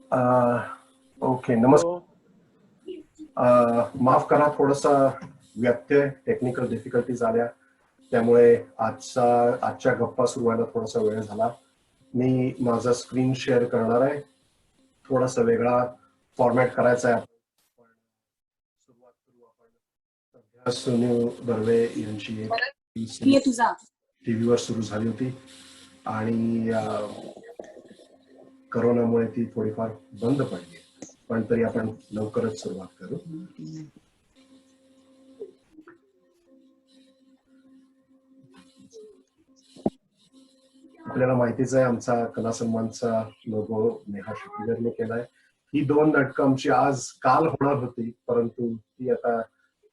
Okay, नमस्कार. माफ करा, थोडासा व्यत्यय, टेक्निकल डिफिकल्टीज आल्या, त्यामुळे आजच्या गप्पा सुरू व्हायला थोडासा वेळ झाला. मी माझा स्क्रीन शेअर करणार आहे. थोडासा वेगळा फॉर्मॅट करायचा आहे. सुरुवात करू आपण. सध्या सुनील बर्वे यांची टीव्हीवर सुरू झाली होती आणि करोनामुळे ती थोडीफार बंद पडली, पण तरी आपण लवकरच सुरुवात करू. आपल्याला माहितीच आहे, आमचा कला सन्मानचा लोगो नेहा शेट्टीकरने केलाय. ही 2 नाटकं आमची काल होणार होती, परंतु ती आता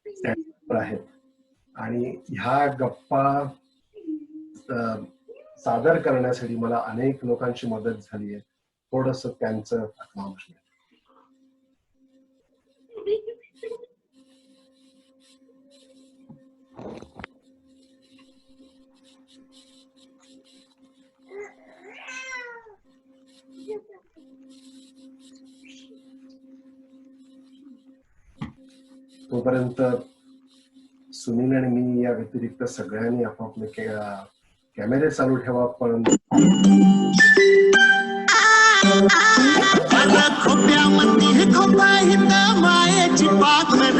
स्टँडवर आहेत आणि ह्या गप्पा सादर करण्यासाठी मला अनेक लोकांची मदत झाली आहे. थोडंसं त्यांचं अक्नॉलेजमेंट. तोपर्यंत सुनील आणि मी या व्यतिरिक्त सगळ्यांनी आपापले कॅमेरे चालू ठेवा. पण मायेची पाखर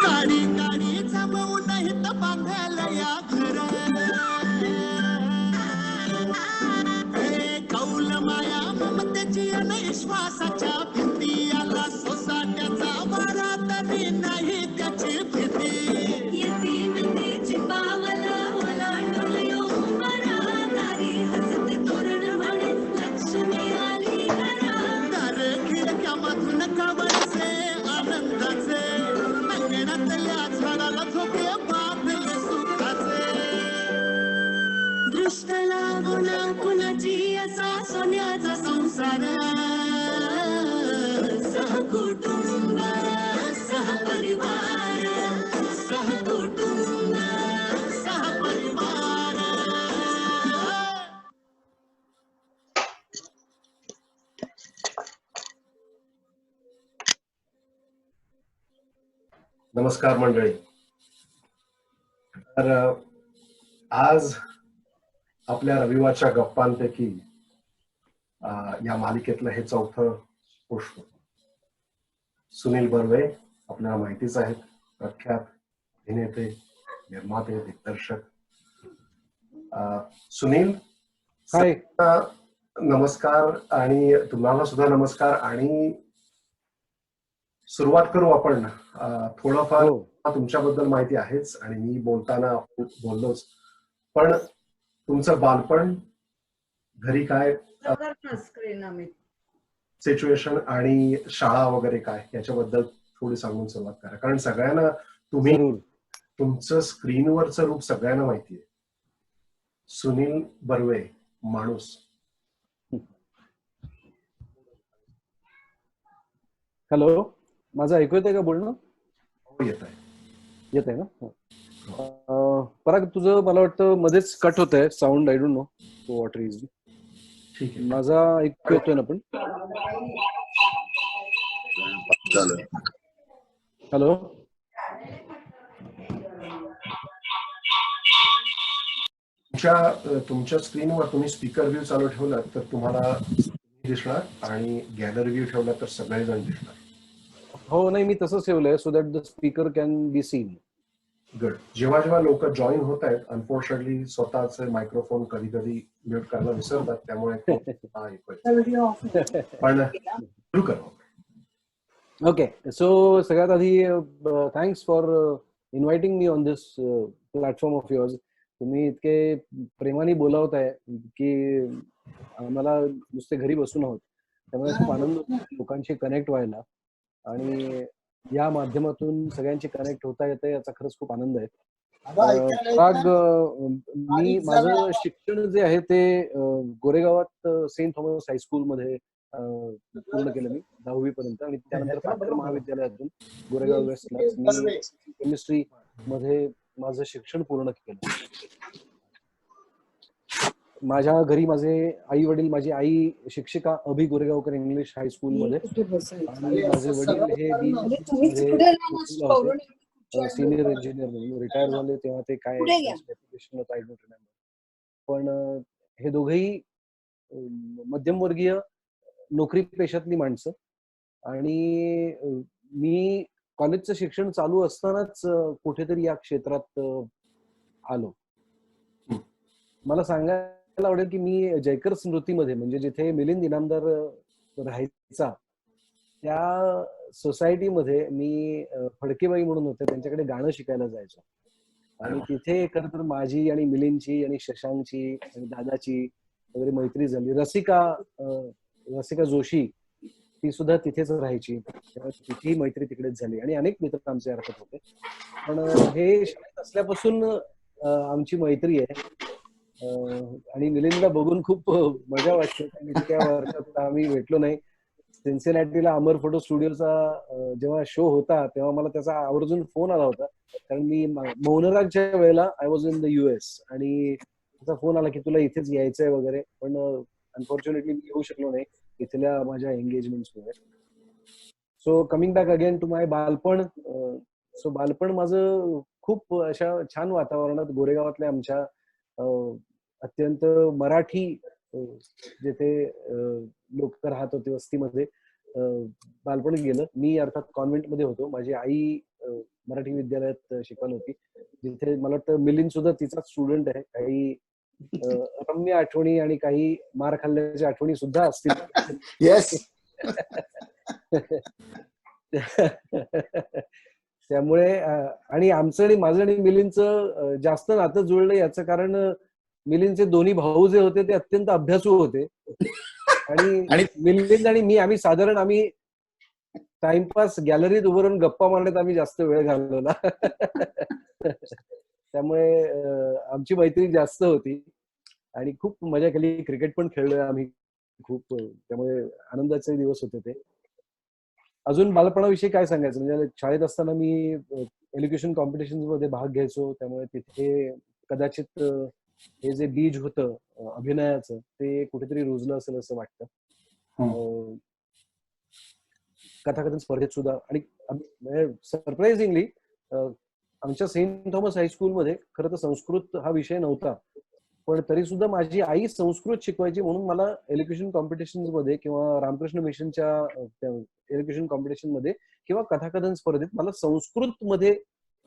गाडी गाडी जमवून हित बांधायला या घर कौल माया ममतेची आणि विश्वासाच्या भिंती आला सोसाट्याचा वारा तरी नाही त्याची भीती येती भीतीची पावला ओलांडून उमरा दारी हसते तोरण म्हणे लक्ष्मी आली घरा दार खिडक्यामधून कवळसे आनंदाचे अंगणातल्या झाडाला झोपे बांधले सुखाचे दृष्ट लागून कुणाची असा सोन्याचा संसार सहकुटुंब सहपरिवार सहकुटुंब सहपरिवार. नमस्कार मंडळी. तर आज आपल्या रविवारच्या गप्पांपैकी या मालिकेतलं हे 4थं पुष्प. सुनील बर्वे आपल्याला माहितीच आहेत, प्रख्यात अभिनेते, निर्माते, दिग्दर्शक. सुनील, नमस्कार. आणि तुम्हाला सुद्धा नमस्कार. आणि सुरुवात करू आपण. थोडंफार तुमच्याबद्दल माहिती आहेच आणि मी बोलताना आपण बोललोच, पण तुमचं बालपण, घरी काय सिच्युएशन आणि शाळा वगैरे काय याच्याबद्दल थोडी सांगून सुरुवात करा. कारण सगळ्यांना तुमचं स्क्रीनवरचं रूप सगळ्यांना माहिती आहे. सुनील बर्वे माणूस. हॅलो, माझं ऐकू येतंय का बोलणं? हो, येत आहे ना. पराग, तुझं मला वाटतं मध्येच कट होत आहे sound. I don't know what reason. ठीक आहे. माझा ऐकू येतोय ना? पण हॅलो, तुमच्या स्क्रीनवर तुम्ही स्पीकर व्ह्यू चालू ठेवला तर तुम्हाला दिसणार आणि गॅलरी व्ह्यू ठेवला तर सगळेजण दिसणार. हो, नाही, मी तसंच ठेवलंय so that the speaker can be seen. Good. जेव्हा जेव्हा लोक जॉईन होत आहेत, अनफॉर्च्युनेटली स्वतःचे मायक्रोफोन कधी कधी म्यूट करायला विसरतात, त्यामुळे पण सुरू करू. ओके, सो सगळ्यात आधी thanks for inviting me on this platform of yours. तुम्ही इतके प्रेमाने बोलावताय की आम्हाला नुसते घरी बसून आहोत, त्यामुळे खूप आनंद लोकांशी कनेक्ट व्हायला आणि या माध्यमातून सगळ्यांची कनेक्ट होता येते याचा खरंच खूप आनंद आहे. मी माझं शिक्षण जे आहे ते गोरेगावात सेंट थॉमस हायस्कूल मध्ये पूर्ण केलं मी 10वी पर्यंत, आणि त्यानंतर पाटकर महाविद्यालयातून गोरेगाव वेस्टला मी केमिस्ट्री मध्ये माझं शिक्षण पूर्ण केलं. माझ्या घरी माझे आई वडील, माझी आई शिक्षिका अभि गोरेगावकर इंग्लिश हायस्कूल मध्ये, आणि माझे वडील हे BSc मध्ये होते, सिनियर इंजिनियर म्हणून रिटायर झाले तेव्हा ते काय स्पेसिफिकेशन होतं आय डोंट रिमेंबर. पण हे दोघेही मध्यमवर्गीय नोकरी पेशातली माणसं, आणि मी कॉलेजचं शिक्षण चालू असतानाच कुठेतरी या क्षेत्रात आलो. मला सांगायला आवडेल की मी जयकर स्मृतीमध्ये, म्हणजे जिथे मिलिंद इनामदार राहायचा, त्या सोसायटीमध्ये मी फडकेबाई म्हणून होते, त्यांच्याकडे गाणं शिकायला जायचो. आणि तिथे खरं तर माझी आणि मिलिंदची आणि शशांकची आणि दादाची वगैरे मैत्री झाली. रसिका जोशी ती सुद्धा तिथेच राहायची, तिचीही मैत्री तिकडेच झाली, आणि अनेक मित्र आमचे अर्थात होते. पण हे शाळेत असल्यापासून आमची मैत्री आहे. आणि मिलिंदला बघून खूप मजा वाटते. इतक्या वर्षात आम्ही भेटलो नाही. सिन्सिनॅटीला अमर फोटो स्टुडिओचा जेव्हा शो होता तेव्हा मला त्याचा आवर्जून फोन आला होता, कारण मी मौनरागच्या वेळेला I was in the US, आणि त्याचा फोन आला की तुला इथेच यायचंय वगैरे. पण अनफॉर्च्युनेटली मी येऊ शकलो नाही इथल्या माझ्या एंगेजमेंट्स वगैरे. So coming back again to my बालपण. सो बालपण माझं खूप अशा छान वातावरणात गोरेगावातल्या आमच्या अत्यंत मराठी जिथे लोक राहत होते वस्तीमध्ये बालपण गेलं. मी अर्थात कॉन्व्हेंटमध्ये होतो. माझी आई मराठी विद्यालयात शिकवली होती, जिथे मला वाटतं मिलिंद सुद्धा तिचाच स्टुडंट आहे. काही रम्य आठवणी आणि काही मार खाल्ल्याच्या आठवणी सुद्धा असतील. येस. त्यामुळे आणि आमचं आणि माझं आणि मिलिंदचं जास्त नातं जुळलं याचं कारण मिलिंदचे दोन्ही भाऊ जे होते ते अत्यंत अभ्यासू होते, आणि मिलिंद आणि मी आम्ही टाइमपास गॅलरीत उभं राहून गप्पा मारण्यात आम्ही जास्त वेळ घालवला. त्यामुळे आमची मैत्री जास्त होती आणि खूप मजा केली. क्रिकेट पण खेळलोय आम्ही खूप, त्यामुळे आनंदाचे दिवस होते ते. अजून बालपणाविषयी काय सांगायचं, म्हणजे शाळेत असताना मी एज्युकेशन कॉम्पिटिशन मध्ये भाग घ्यायचो, त्यामुळे तिथे कदाचित हे जे बीज होतं अभिनयाचं ते कुठेतरी रुजलं असेल असं वाटतं. कथाकथन स्पर्धेत सुद्धा. आणि सरप्राइझिंगली आमच्या सेंट थॉमस हायस्कूलमध्ये खरं तर संस्कृत हा विषय नव्हता, पण तरी सुद्धा माझी आई संस्कृत शिकवायची, म्हणून मला एज्युकेशन कॉम्पिटिशन मध्ये किंवा रामकृष्ण मिशनच्या एज्युकेशन कॉम्पिटिशन मध्ये किंवा कथाकथन स्पर्धेत मला संस्कृत मध्ये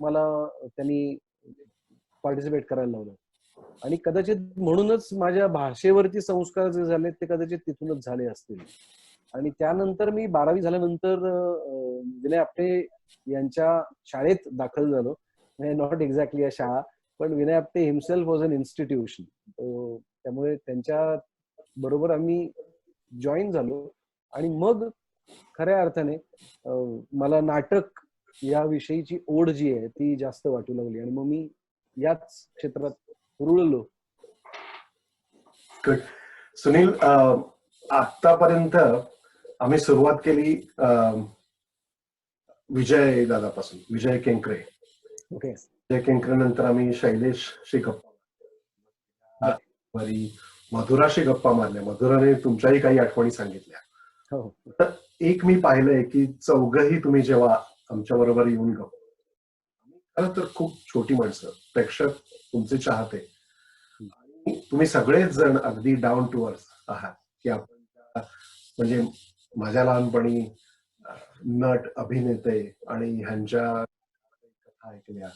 त्यांनी पार्टिसिपेट करायला लावलं. आणि कदाचित म्हणूनच माझ्या भाषेवरती संस्कार जे झाले ते कदाचित तिथूनच झाले असतील. आणि त्यानंतर मी 12वी झाल्यानंतर विनय आपटे यांच्या शाळेत दाखल झालो. नॉट एक्झॅक्टली अ शाळा, पण Vinay Apte himself was an institution. त्यामुळे त्यांच्या बरोबर आम्ही जॉईन झालो. आणि मग खऱ्या अर्थाने मला नाटक या विषयीची ओढ जी आहे ती जास्त वाटू लागली, आणि मग मी याच क्षेत्रात रुळलो. सुनील, आतापर्यंत आम्ही सुरुवात केली विजय दादापासून, विजय केंकरे. ओके. विजय केंकरे नंतर आम्ही शैलेशशी गप्पा, मधुराशी गप्पा मारल्या. मधुराने तुमच्याही काही आठवणी सांगितल्या. तर एक मी पाहिलंय की चौघही तुम्ही जेव्हा आमच्या बरोबर येऊन गप्पा, खरं तर खूप छोटी माणसं, प्रेक्षक तुमचे चाहते, तुम्ही सगळेच जण अगदी डाऊन टू अर्थ आहात. की आपण म्हणजे माझ्या लहानपणी नट, अभिनेते आणि ह्यांच्या कथा ऐकल्या,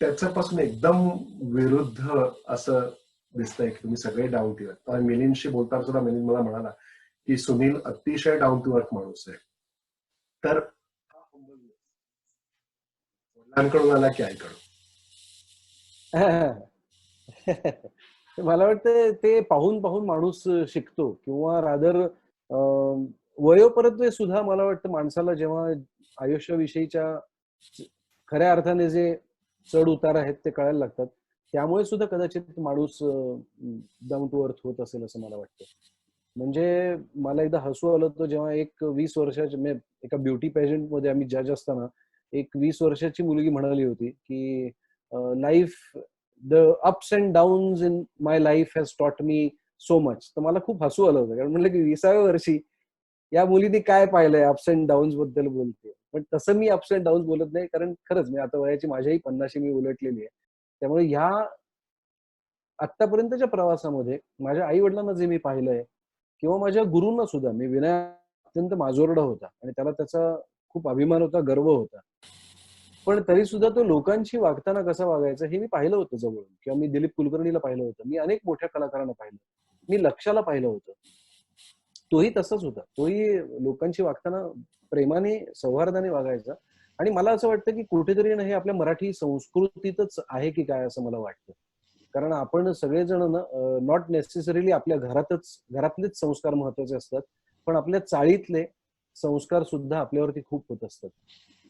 त्याच्यापासून एकदम विरुद्ध असं दिसतंय की तुम्ही सगळे डाऊन टू अर्थ. मिलिंदशी बोलताना सुद्धा मिलिंद मला म्हणाला की सुनील अतिशय डाऊन टू अर्थ माणूस आहे. तर वडिलांकडून आला की आईकडून? मला वाटतं ते पाहून पाहून माणूस शिकतो, किंवा रादर वयोपरत्वे सुद्धा मला वाटतं माणसाला जेव्हा आयुष्याविषयीच्या खऱ्या अर्थाने जे चढ उतार आहेत ते कळायला लागतात, त्यामुळे सुद्धा कदाचित माणूस डाऊन टू अर्थ होत असेल असं मला वाटतं. म्हणजे मला एकदा हसू आलं होतं जेव्हा एक 20 वर्षाच्या एका ब्युटी पेजंट मध्ये आम्ही जज असताना एक 20 वर्षाची मुलगी म्हणाली होती की life the ups and downs in my life has taught me so much. तर मला खूप हसू आलं होतं, कारण म्हणलं की 20व्या वर्षी या मुलीने काय पाहिलंय अप्स अँड डाऊन्स बद्दल बोलते. पण तसं मी अप्स अँड डाऊन्स बोलत नाही, कारण खरंच मी आता वयाची माझ्याही 50शी मी उलटलेली आहे. त्यामुळे ह्या आत्तापर्यंतच्या प्रवासामध्ये माझ्या आई वडिलांना जे मी पाहिलंय किंवा माझ्या गुरूंना सुद्धा, मी विनय अत्यंत माजोरडा होता आणि त्याला त्याचा खूप अभिमान होता, गर्व होता. पण तरी सुद्धा तो लोकांशी वागताना कसा वागायचा हे मी पाहिलं होतं जवळून. किंवा मी दिलीप कुलकर्णीला पाहिलं होतं. मी अनेक मोठ्या कलाकारांना पाहिलं. मी लक्ष्याला पाहिलं होतं. तोही तसाच होता. तोही लोकांशी वागताना प्रेमाने, सौहार्दाने वागायचा. आणि मला असं वाटतं की कुठेतरी ना हे आपल्या मराठी संस्कृतीतच आहे की काय असं मला वाटतं. कारण आपण सगळेजण ना नॉट नेसेसरीली आपल्या घरातलेच संस्कार महत्वाचे असतात. पण आपल्या चाळीतले संस्कार सुद्धा आपल्यावरती खूप होत असतात.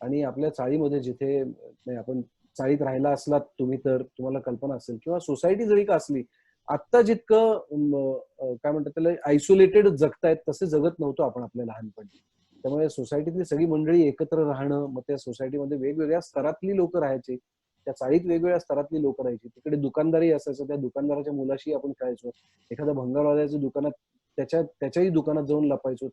आणि आपल्या चाळीमध्ये जिथे नाही, आपण चाळीत राहिला असलात तुम्ही तर तुम्हाला कल्पना असेल, किंवा सोसायटी जरी का असली, आत्ता जितकं काय म्हणतात त्याला आयसोलेटेड जगतायत तसे जगत नव्हतो आपण आपल्या लहानपणी. त्यामुळे सोसायटीतली सगळी मंडळी एकत्र राहणं, मग त्या सोसायटीमध्ये वेगवेगळ्या स्तरातली लोक राहायची, त्या चाळीत वेगवेगळ्या स्तरातली लोक राहायची. तिकडे दुकानदारही असायचं, त्या दुकानदाराच्या मुलाशी आपण खेळायचो. एखाद्या भंगारवाल्याच्या दुकानात त्याच्याही दुकानात जाऊन लपायचो.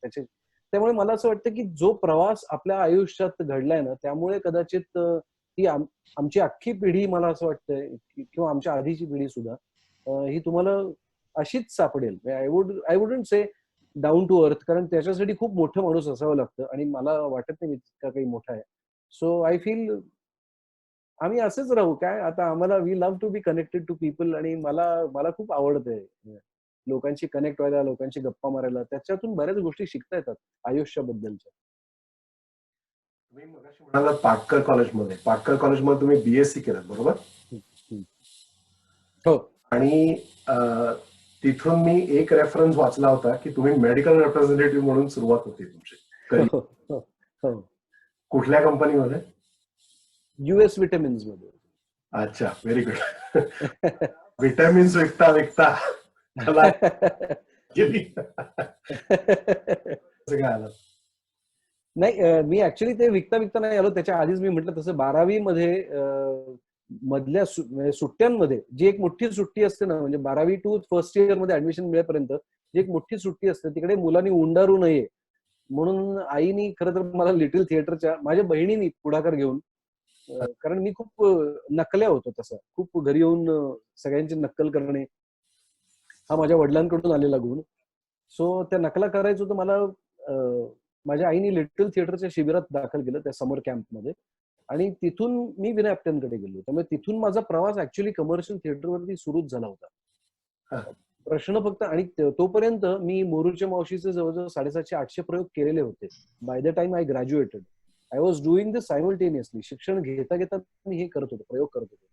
त्यामुळे मला असं वाटतं की जो प्रवास आपल्या आयुष्यात घडलाय ना, त्यामुळे कदाचित ही आमची अख्खी पिढी, मला असं वाटतंय किंवा आमच्या आधीची पिढी सुद्धा ही तुम्हाला अशीच सापडेल. I wouldn't say down to earth, कारण त्याच्यासाठी खूप मोठं माणूस असावं लागतं आणि मला वाटत नाही मी तितका काही मोठा आहे. सो आय फील आम्ही असेच राहू. काय आता, आम्हाला we love to be connected to people. आणि मला मला खूप आवडतंय लोकांशी कनेक्ट व्हायला, लोकांशी गप्पा मारायला. त्याच्यातून बऱ्याच गोष्टी शिकता येतात आयुष्याबद्दलच्या. तुम्ही मगाशी म्हणाला पाटकर कॉलेजमध्ये तुम्ही बीएससी केलं बरोबर? हो. आणि तिथून मी एक रेफरन्स वाचला होता की तुम्ही मेडिकल रिप्रेझेंटेटिव्ह म्हणून सुरुवात होती तुमची career. हो. कुठल्या कंपनीमध्ये? US विटॅमिन्स मध्ये. अच्छा, व्हेरी गुड. विटॅमिन्स विकता विकता त्याला गेली. असं काय आलं? नाही, मी ऍक्च्युली ते विकता विकता नाही आलो. त्याच्या आधीच मी म्हटलं तसं 12वी मध्ये मधल्या म्हणजे सुट्ट्यांमध्ये जी एक मोठी सुट्टी असते ना, म्हणजे 12वी टू फर्स्ट इयर मध्ये ऍडमिशन मिळेपर्यंत जी एक मोठी सुट्टी असते, तिकडे मुलांनी उंडारू नये म्हणून आईनी खरं तर मला लिटिल थिएटरच्या, माझ्या बहिणीनी पुढाकार घेऊन, कारण मी खूप नकल्या होतो तसा, खूप घरी येऊन सगळ्यांची नक्कल करणे हा माझ्या वडिलांकडून आलेला गुण. सो त्या नकला करायचो तर मला माझ्या आईने लिटिल थिएटरच्या शिबिरात दाखल केलं, त्या समर कॅम्पमध्ये. आणि तिथून मी विनय आपट्यांकडे गेलो. त्यामुळे तिथून माझा प्रवास ऍक्च्युली कमर्शियल थिएटरवरती सुरूच झाला होता. प्रश्न फक्त, आणि तोपर्यंत मी मोरूच्या मावशीचे जवळजवळ 750-800 प्रयोग केलेले होते. By the time I graduated I was doing this simultaneously. शिक्षण घेता घेता मी हे करत होतो, प्रयोग करत होतो.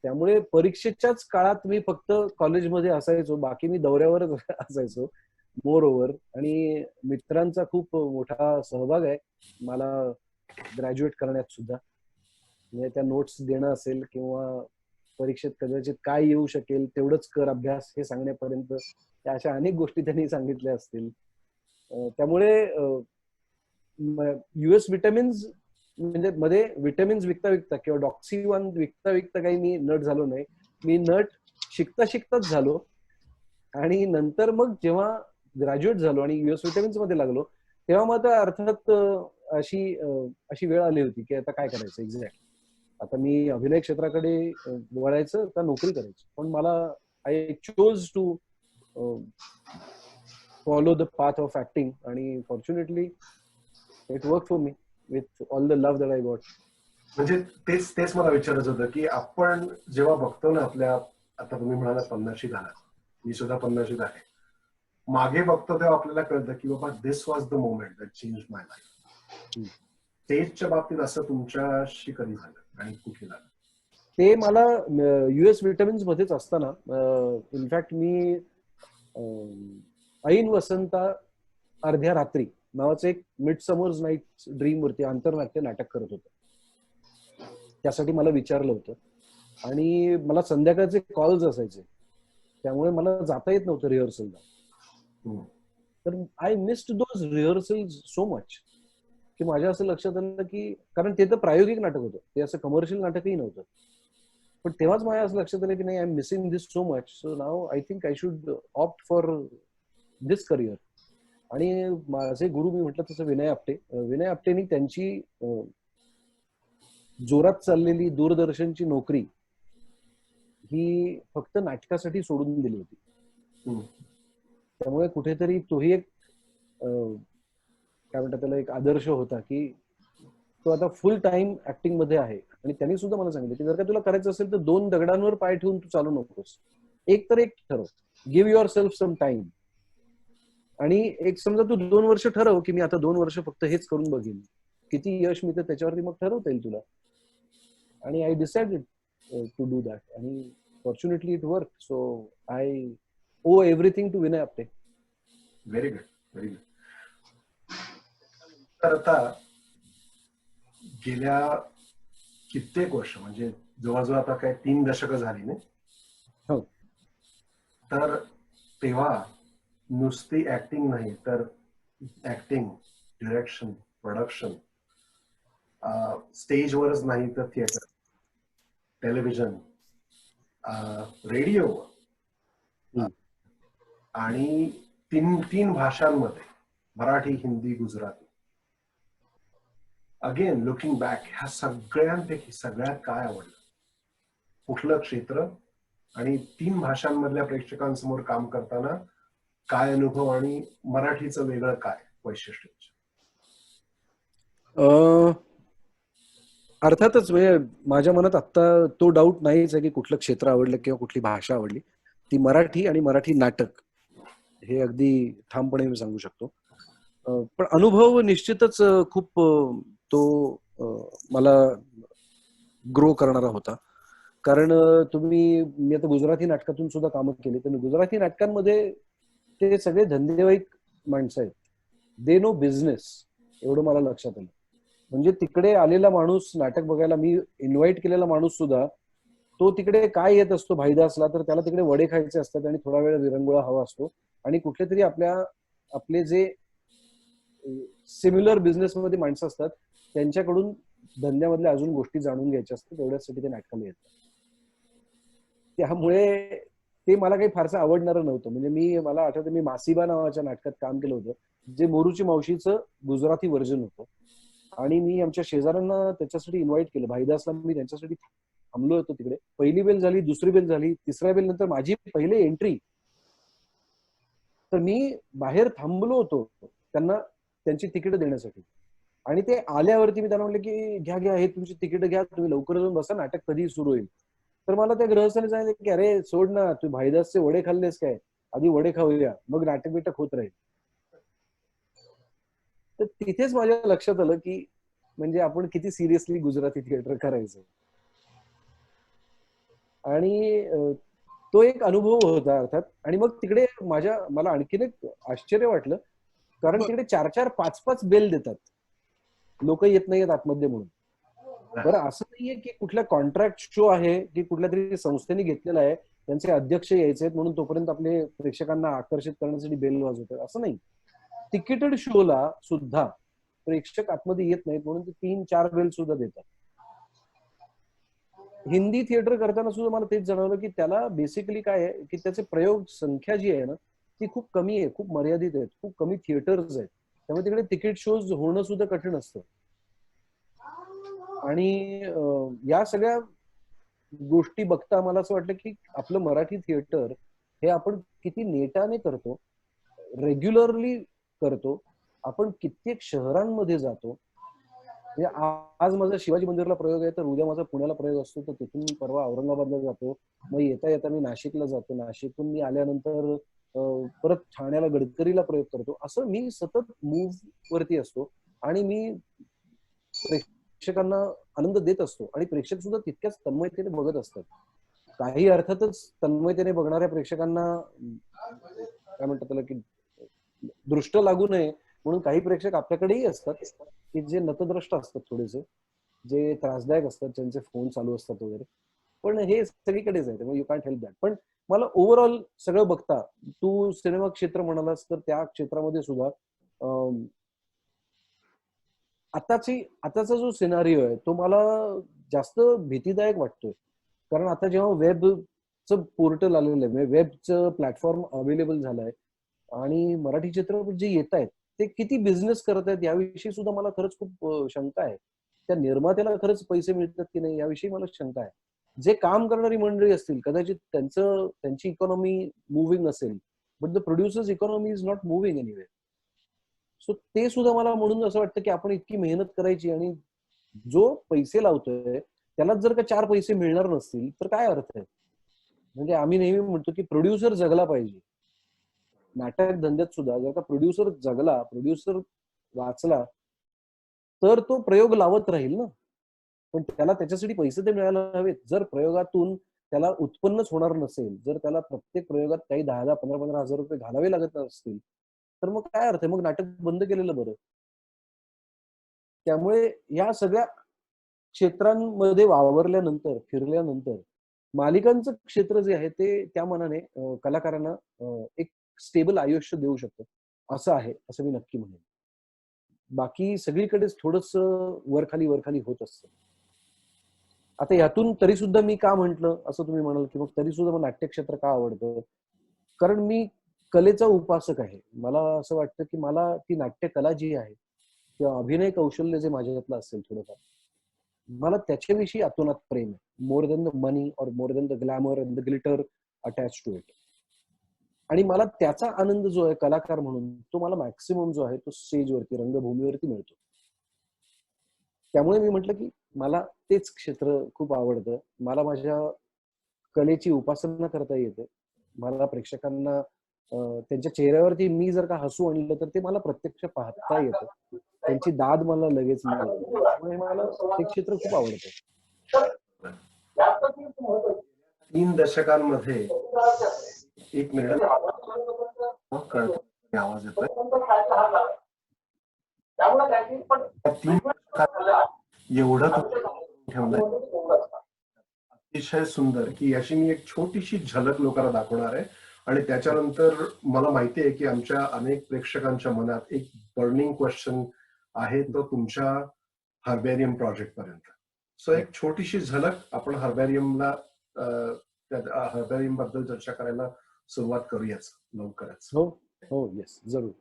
त्यामुळे परीक्षेच्याच काळात मी फक्त कॉलेजमध्ये असायचो, बाकी मी दौऱ्यावरच असायचो मोर ओव्हर. आणि मित्रांचा खूप मोठा सहभाग आहे मला ग्रॅज्युएट करण्यात सुद्धा. म्हणजे त्या नोट्स देणं असेल किंवा परीक्षेत कदाचित काय येऊ शकेल तेवढंच कर अभ्यास हे सांगण्यापर्यंत त्या अशा अनेक गोष्टी त्यांनी सांगितल्या असतील. त्यामुळे US विटॅमिन्स म्हणजे मध्ये विटॅमिन्स विकता विकता किंवा डॉक्सी-1 विकता विकता काही मी नट झालो नाही. मी नट शिकता शिकताच झालो. आणि नंतर मग जेव्हा ग्रॅज्युएट झालो आणि US विटॅमिन्स मध्ये लागलो, तेव्हा मग अर्थात अशी वेळ आली होती की आता काय करायचं एक्झॅक्ट. आता मी अभिनय क्षेत्राकडे वळायचं का नोकरी करायची. पण मला I chose to follow the path of acting. आणि fortunately it work for me with all the love that I got. म्हणजे तेच मला विचारायचं होतं की आपण जेव्हा बघतो ना आपल्या, आता तुम्ही म्हणाला 50शी झाला, मी सुद्धा 50शीत आहे, मागे बघतो तेव्हा आपल्याला कळतं की बाबा this was the moment that change my life. स्टेजच्या बाबतीत असं तुमच्याशी कधी झालं आणि कुठे झालं? ते मला US विटॅमिन्स मध्येच असताना, इनफॅक्ट मी ऐन वसंता अर्ध्या रात्री नावाचं एक मिड समर्स नाईट ड्रीम वरती आंतरनाट्य नाटक करत होतं. त्यासाठी मला विचारलं होतं आणि मला संध्याकाळचे कॉल्स असायचे, त्यामुळे मला जाता येत नव्हतं रिहर्सलला. तर I missed those rehearsals so much की माझ्या असं लक्षात आलं की, कारण ते तर प्रायोगिक नाटक होतं, ते असं कमर्शियल नाटकही नव्हतं. पण तेव्हाच माझ्या असं लक्षात आलं की नाही, I am missing this so much. So now I think I should opt for this career. आणि माझे गुरु, मी म्हटलं तसं विनय आपटेनी त्यांची जोरात चाललेली दूरदर्शनची नोकरी ही फक्त नाटकासाठी सोडून दिली होती. त्यामुळे कुठेतरी तोही एक काय म्हणतात त्याला, एक आदर्श होता की तो आता फुल टाइम ऍक्टिंग मध्ये आहे. आणि त्यांनी सुद्धा मला सांगितलं की जर का तुला करायचं असेल तर 2 दगडांवर पाय ठेवून तू चालू नकोस, एक तर एक ठरव, give yourself some time. आणि एक समजा तू 2 वर्ष ठरव की मी आता 2 वर्ष फक्त हेच करून बघेन, किती यश मिळतं त्याच्यावरती मग ठरवता येईल तुला. आणि I decided to do that, आणि fortunately it work. So I owe everything to Vinay Apte. Very good, very good. तर आता गेल्या कित्येक वर्ष, म्हणजे जवळजवळ आता काय 3 दशकं झाली ना, हो. तर तेव्हा नुसती ऍक्टिंग नाही तर ऍक्टिंग, डिरेक्शन, प्रोडक्शन, स्टेजवरच नाही तर थिएटर, टेलिव्हिजन, रेडिओ, आणि 3 भाषांमध्ये, Marathi, Hindi, Gujarati. Again looking back, ह्या सगळ्यांपैकी सगळ्यात काय आवडलं, कुठलं क्षेत्र, आणि 3 भाषांमधल्या प्रेक्षकांसमोर काम करताना काय अनुभव, आणि मराठीचं वेगळं काय वैशिष्ट्य? अर्थातच म्हणजे माझ्या मनात आता तो डाऊट नाहीच आहे की कुठलं क्षेत्र आवडलं किंवा कुठली भाषा आवडली. ती मराठी आणि मराठी नाटक, हे अगदी ठामपणे मी सांगू शकतो. पण अनुभव निश्चितच खूप मला ग्रो करणारा होता. कारण मी आता गुजराती नाटकातून सुद्धा कामं केली, तर गुजराती नाटकांमध्ये ते सगळे धंदेवाईक माणसं आहेत, दे नो बिझनेस, एवढं मला लक्षात आलं. म्हणजे तिकडे आलेला माणूस, नाटक बघायला मी इन्व्हाइट केलेला माणूस सुद्धा, तो तिकडे काय येत असतो भाईदासला, तर त्याला तिकडे वडे खायचे असतात आणि थोडा वेळ विरंगुळा हवा असतो, आणि कुठले तरी आपले जे सिमिलर बिझनेसमध्ये माणसं असतात त्यांच्याकडून धंद्यामधल्या अजून गोष्टी जाणून घ्यायच्या असतात, एवढ्यासाठी ते नाटकाला येतात. त्यामुळे ते मला काही फारसं आवडणारं नव्हतं. म्हणजे मला आठवतं, मी मासिबा नावाच्या नाटकात काम केलं होतं, जे मोरूची मावशीचं गुजराती व्हर्जन होतं. आणि मी आमच्या शेजाऱ्यांना त्याच्यासाठी इन्व्हाइट केलं. भाईदासला मी त्यांच्यासाठी थांबलो होतो तिकडे. पहिली बेल झाली, दुसरी बेल झाली, तिसऱ्या बेल नंतर माझी पहिली एंट्री. तर मी बाहेर थांबलो होतो त्यांना त्यांची तिकीट देण्यासाठी. आणि ते आल्यावरती मी त्यांना म्हटलं की घ्या घ्या, हे तुमची तिकीट घ्या, तुम्ही लवकर जाऊन बसा, नाटक कधी सुरू होईल. तर मला त्या गृहस्थाने सांगितलं की अरे सोड ना, तू भाईदासचे वडे खाल्लेस काय, आधी वडे खाऊया, मग नाटक बिटक होत राहील. तर तिथेच माझ्या लक्षात आलं की म्हणजे आपण किती सिरियसली गुजराती थिएटर करायचं. आणि तो एक अनुभव होता अर्थात. आणि मग तिकडे मला आणखीन एक आश्चर्य वाटलं, कारण तिकडे 4-4, 5-5 बेल देतात, लोक येत नाहीयेत आतमध्ये म्हणून. बरं, असं नाहीये की कुठल्या कॉन्ट्रॅक्ट शो आहे की कुठल्या तरी संस्थेने घेतलेला आहे, त्यांचे अध्यक्ष यायचे आहेत म्हणून तोपर्यंत आपले प्रेक्षकांना आकर्षित करण्यासाठी बेल वाजवतात, असं नाही. तिकीटेड शोला सुद्धा प्रेक्षक आतमध्ये येत नाहीत म्हणून ते 3-4 बेल सुद्धा देतात. हिंदी थिएटर करताना सुद्धा मला तेच जाणवलं की त्याला बेसिकली काय आहे की त्याचे प्रयोग संख्या जी आहे ना, ती खूप कमी आहे, खूप मर्यादित आहेत, खूप कमी थिएटर्स आहेत. त्यामुळे तिकडे तिकीट शोज होणं सुद्धा कठीण असतं. आणि या सगळ्या गोष्टी बघता मला असं वाटलं की आपलं मराठी थिएटर हे आपण किती नेटाने करतो, रेग्युलरली करतो. आपण कित्येक शहरांमध्ये जातो. म्हणजे आज माझा शिवाजी मंदिरला प्रयोग आहे, तर उद्या माझा पुण्याला प्रयोग असतो, तर तिथून मी परवा औरंगाबादला जातो, मग येता येता मी नाशिकला जातो, नाशिकहून मी आल्यानंतर परत ठाण्याला गडकरीला प्रयोग करतो. असं मी सतत मूव्ह वरती असतो आणि मी प्रेक्षकांना आनंद देत असतो, आणि प्रेक्षक सुद्धा तितक्याच तन्मयतेने बघत असतात. काही अर्थातच तन्मयतेने बघणाऱ्या प्रेक्षकांना काय म्हणतात त्याला की दृष्ट लागू नये म्हणून काही प्रेक्षक आपल्याकडेही असतात की जे नतद्रष्ट असतात, थोडेसे जे त्रासदायक असतात, ज्यांचे फोन चालू असतात वगैरे. पण हे सगळीकडेच आहे, त्यामुळे यू कॅन्ट हेल्प दॅट. पण मला ओव्हरऑल सगळं बघता, तू सिनेमा क्षेत्र म्हणालास तर त्या क्षेत्रामध्ये सुद्धा आताचा जो सिनारिओ आहे तो मला जास्त भीतीदायक वाटतोय. कारण आता जेव्हा वेबचं पोर्टल आलेलं आहे, वेबचं प्लॅटफॉर्म अवेलेबल झालंय आणि मराठी चित्रपट जे येत आहेत ते किती बिझनेस करत आहेत याविषयी सुद्धा मला खरंच खूप शंका आहे. त्या निर्मात्याला खरंच पैसे मिळतात की नाही याविषयी मला शंका आहे. जे काम करणारी मंडळी असतील कदाचित त्यांची इकॉनॉमी मुव्हिंग असेल, but the producers economy is not moving anyway. So ते सुद्धा मला म्हणून असं वाटतं की आपण इतकी मेहनत करायची आणि जो पैसे लावतोय त्यालाच जर का 4 पैसे मिळणार नसतील तर काय अर्थ आहे. म्हणजे आम्ही नेहमी म्हणतो की प्रोड्युसर जगला पाहिजे. नाटक धंद्यात सुद्धा जर का प्रोड्युसर जगला, प्रोड्युसर वाचला तर तो प्रयोग लावत राहील ना. पण त्याला त्याच्यासाठी पैसे ते मिळायला हवेत. जर प्रयोगातून त्याला उत्पन्नच होणार नसेल, जर त्याला प्रत्येक प्रयोगात काही 10,000 15,000 रुपये घालावे लागत असतील तर मग काय अर्थ आहे. मग नाटक बंद केलेलं बरं. त्यामुळे या सगळ्या क्षेत्रांमध्ये वावरल्यानंतर, फिरल्यानंतर मालिकांचं क्षेत्र जे आहे ते त्या मानाने कलाकारांना एक स्टेबल आयुष्य देऊ शकतं. असं आहे, असं मी नक्की म्हणेन. बाकी सगळीकडेच थोडंसं वर-खाली होत असतं. आता यातून तरी सुद्धा मी का म्हटलं असं तुम्ही म्हणाल, की मग तरी सुद्धा मला नाट्यक्षेत्र का आवडतं? कारण मी कलेचा उपासक आहे. मला असं वाटतं, की मला ती नाट्यकला जी आहे किंवा अभिनय कौशल्य जे माझ्यातलं असेल थोडंफार, मला त्याच्याविषयी अतोनात प्रेम आहे. मोर दॅन द मनी और more than the glamour and the glitter attach to it. आणि मला त्याचा आनंद जो आहे कलाकार म्हणून तो मला मॅक्सिमम जो आहे तो स्टेजवरती, रंगभूमीवरती मिळतो. त्यामुळे मी म्हटलं, की मला तेच क्षेत्र खूप आवडतं. मला माझ्या कलेची उपासना करता येते. मला प्रेक्षकांना त्यांच्या चेहऱ्यावरती मी जर का हसू आणलं तर ते मला प्रत्यक्ष पाहता येतं. त्यांची दाद मला लगेच मिळते. त्यामुळे मला ते क्षेत्र खूप आवडतं. 3 दशकांमध्ये एक मिनिट कळतो आवाज येतोय. एवढं ठेवलंय अतिशय सुंदर की याची मी एक छोटीशी झलक लोकांना दाखवणार आहे. आणि त्याच्यानंतर मला माहिती आहे की आमच्या अनेक प्रेक्षकांच्या मनात एक बर्निंग क्वेश्चन आहे तो तुमच्या हर्बेरियम प्रोजेक्ट पर्यंत. सो एक छोटीशी झलक आपण हर्बेरियमला हर्बेरियम बद्दल चर्चा करायला सुरुवात करूयाच लवकरच. हो हो येस जरूर.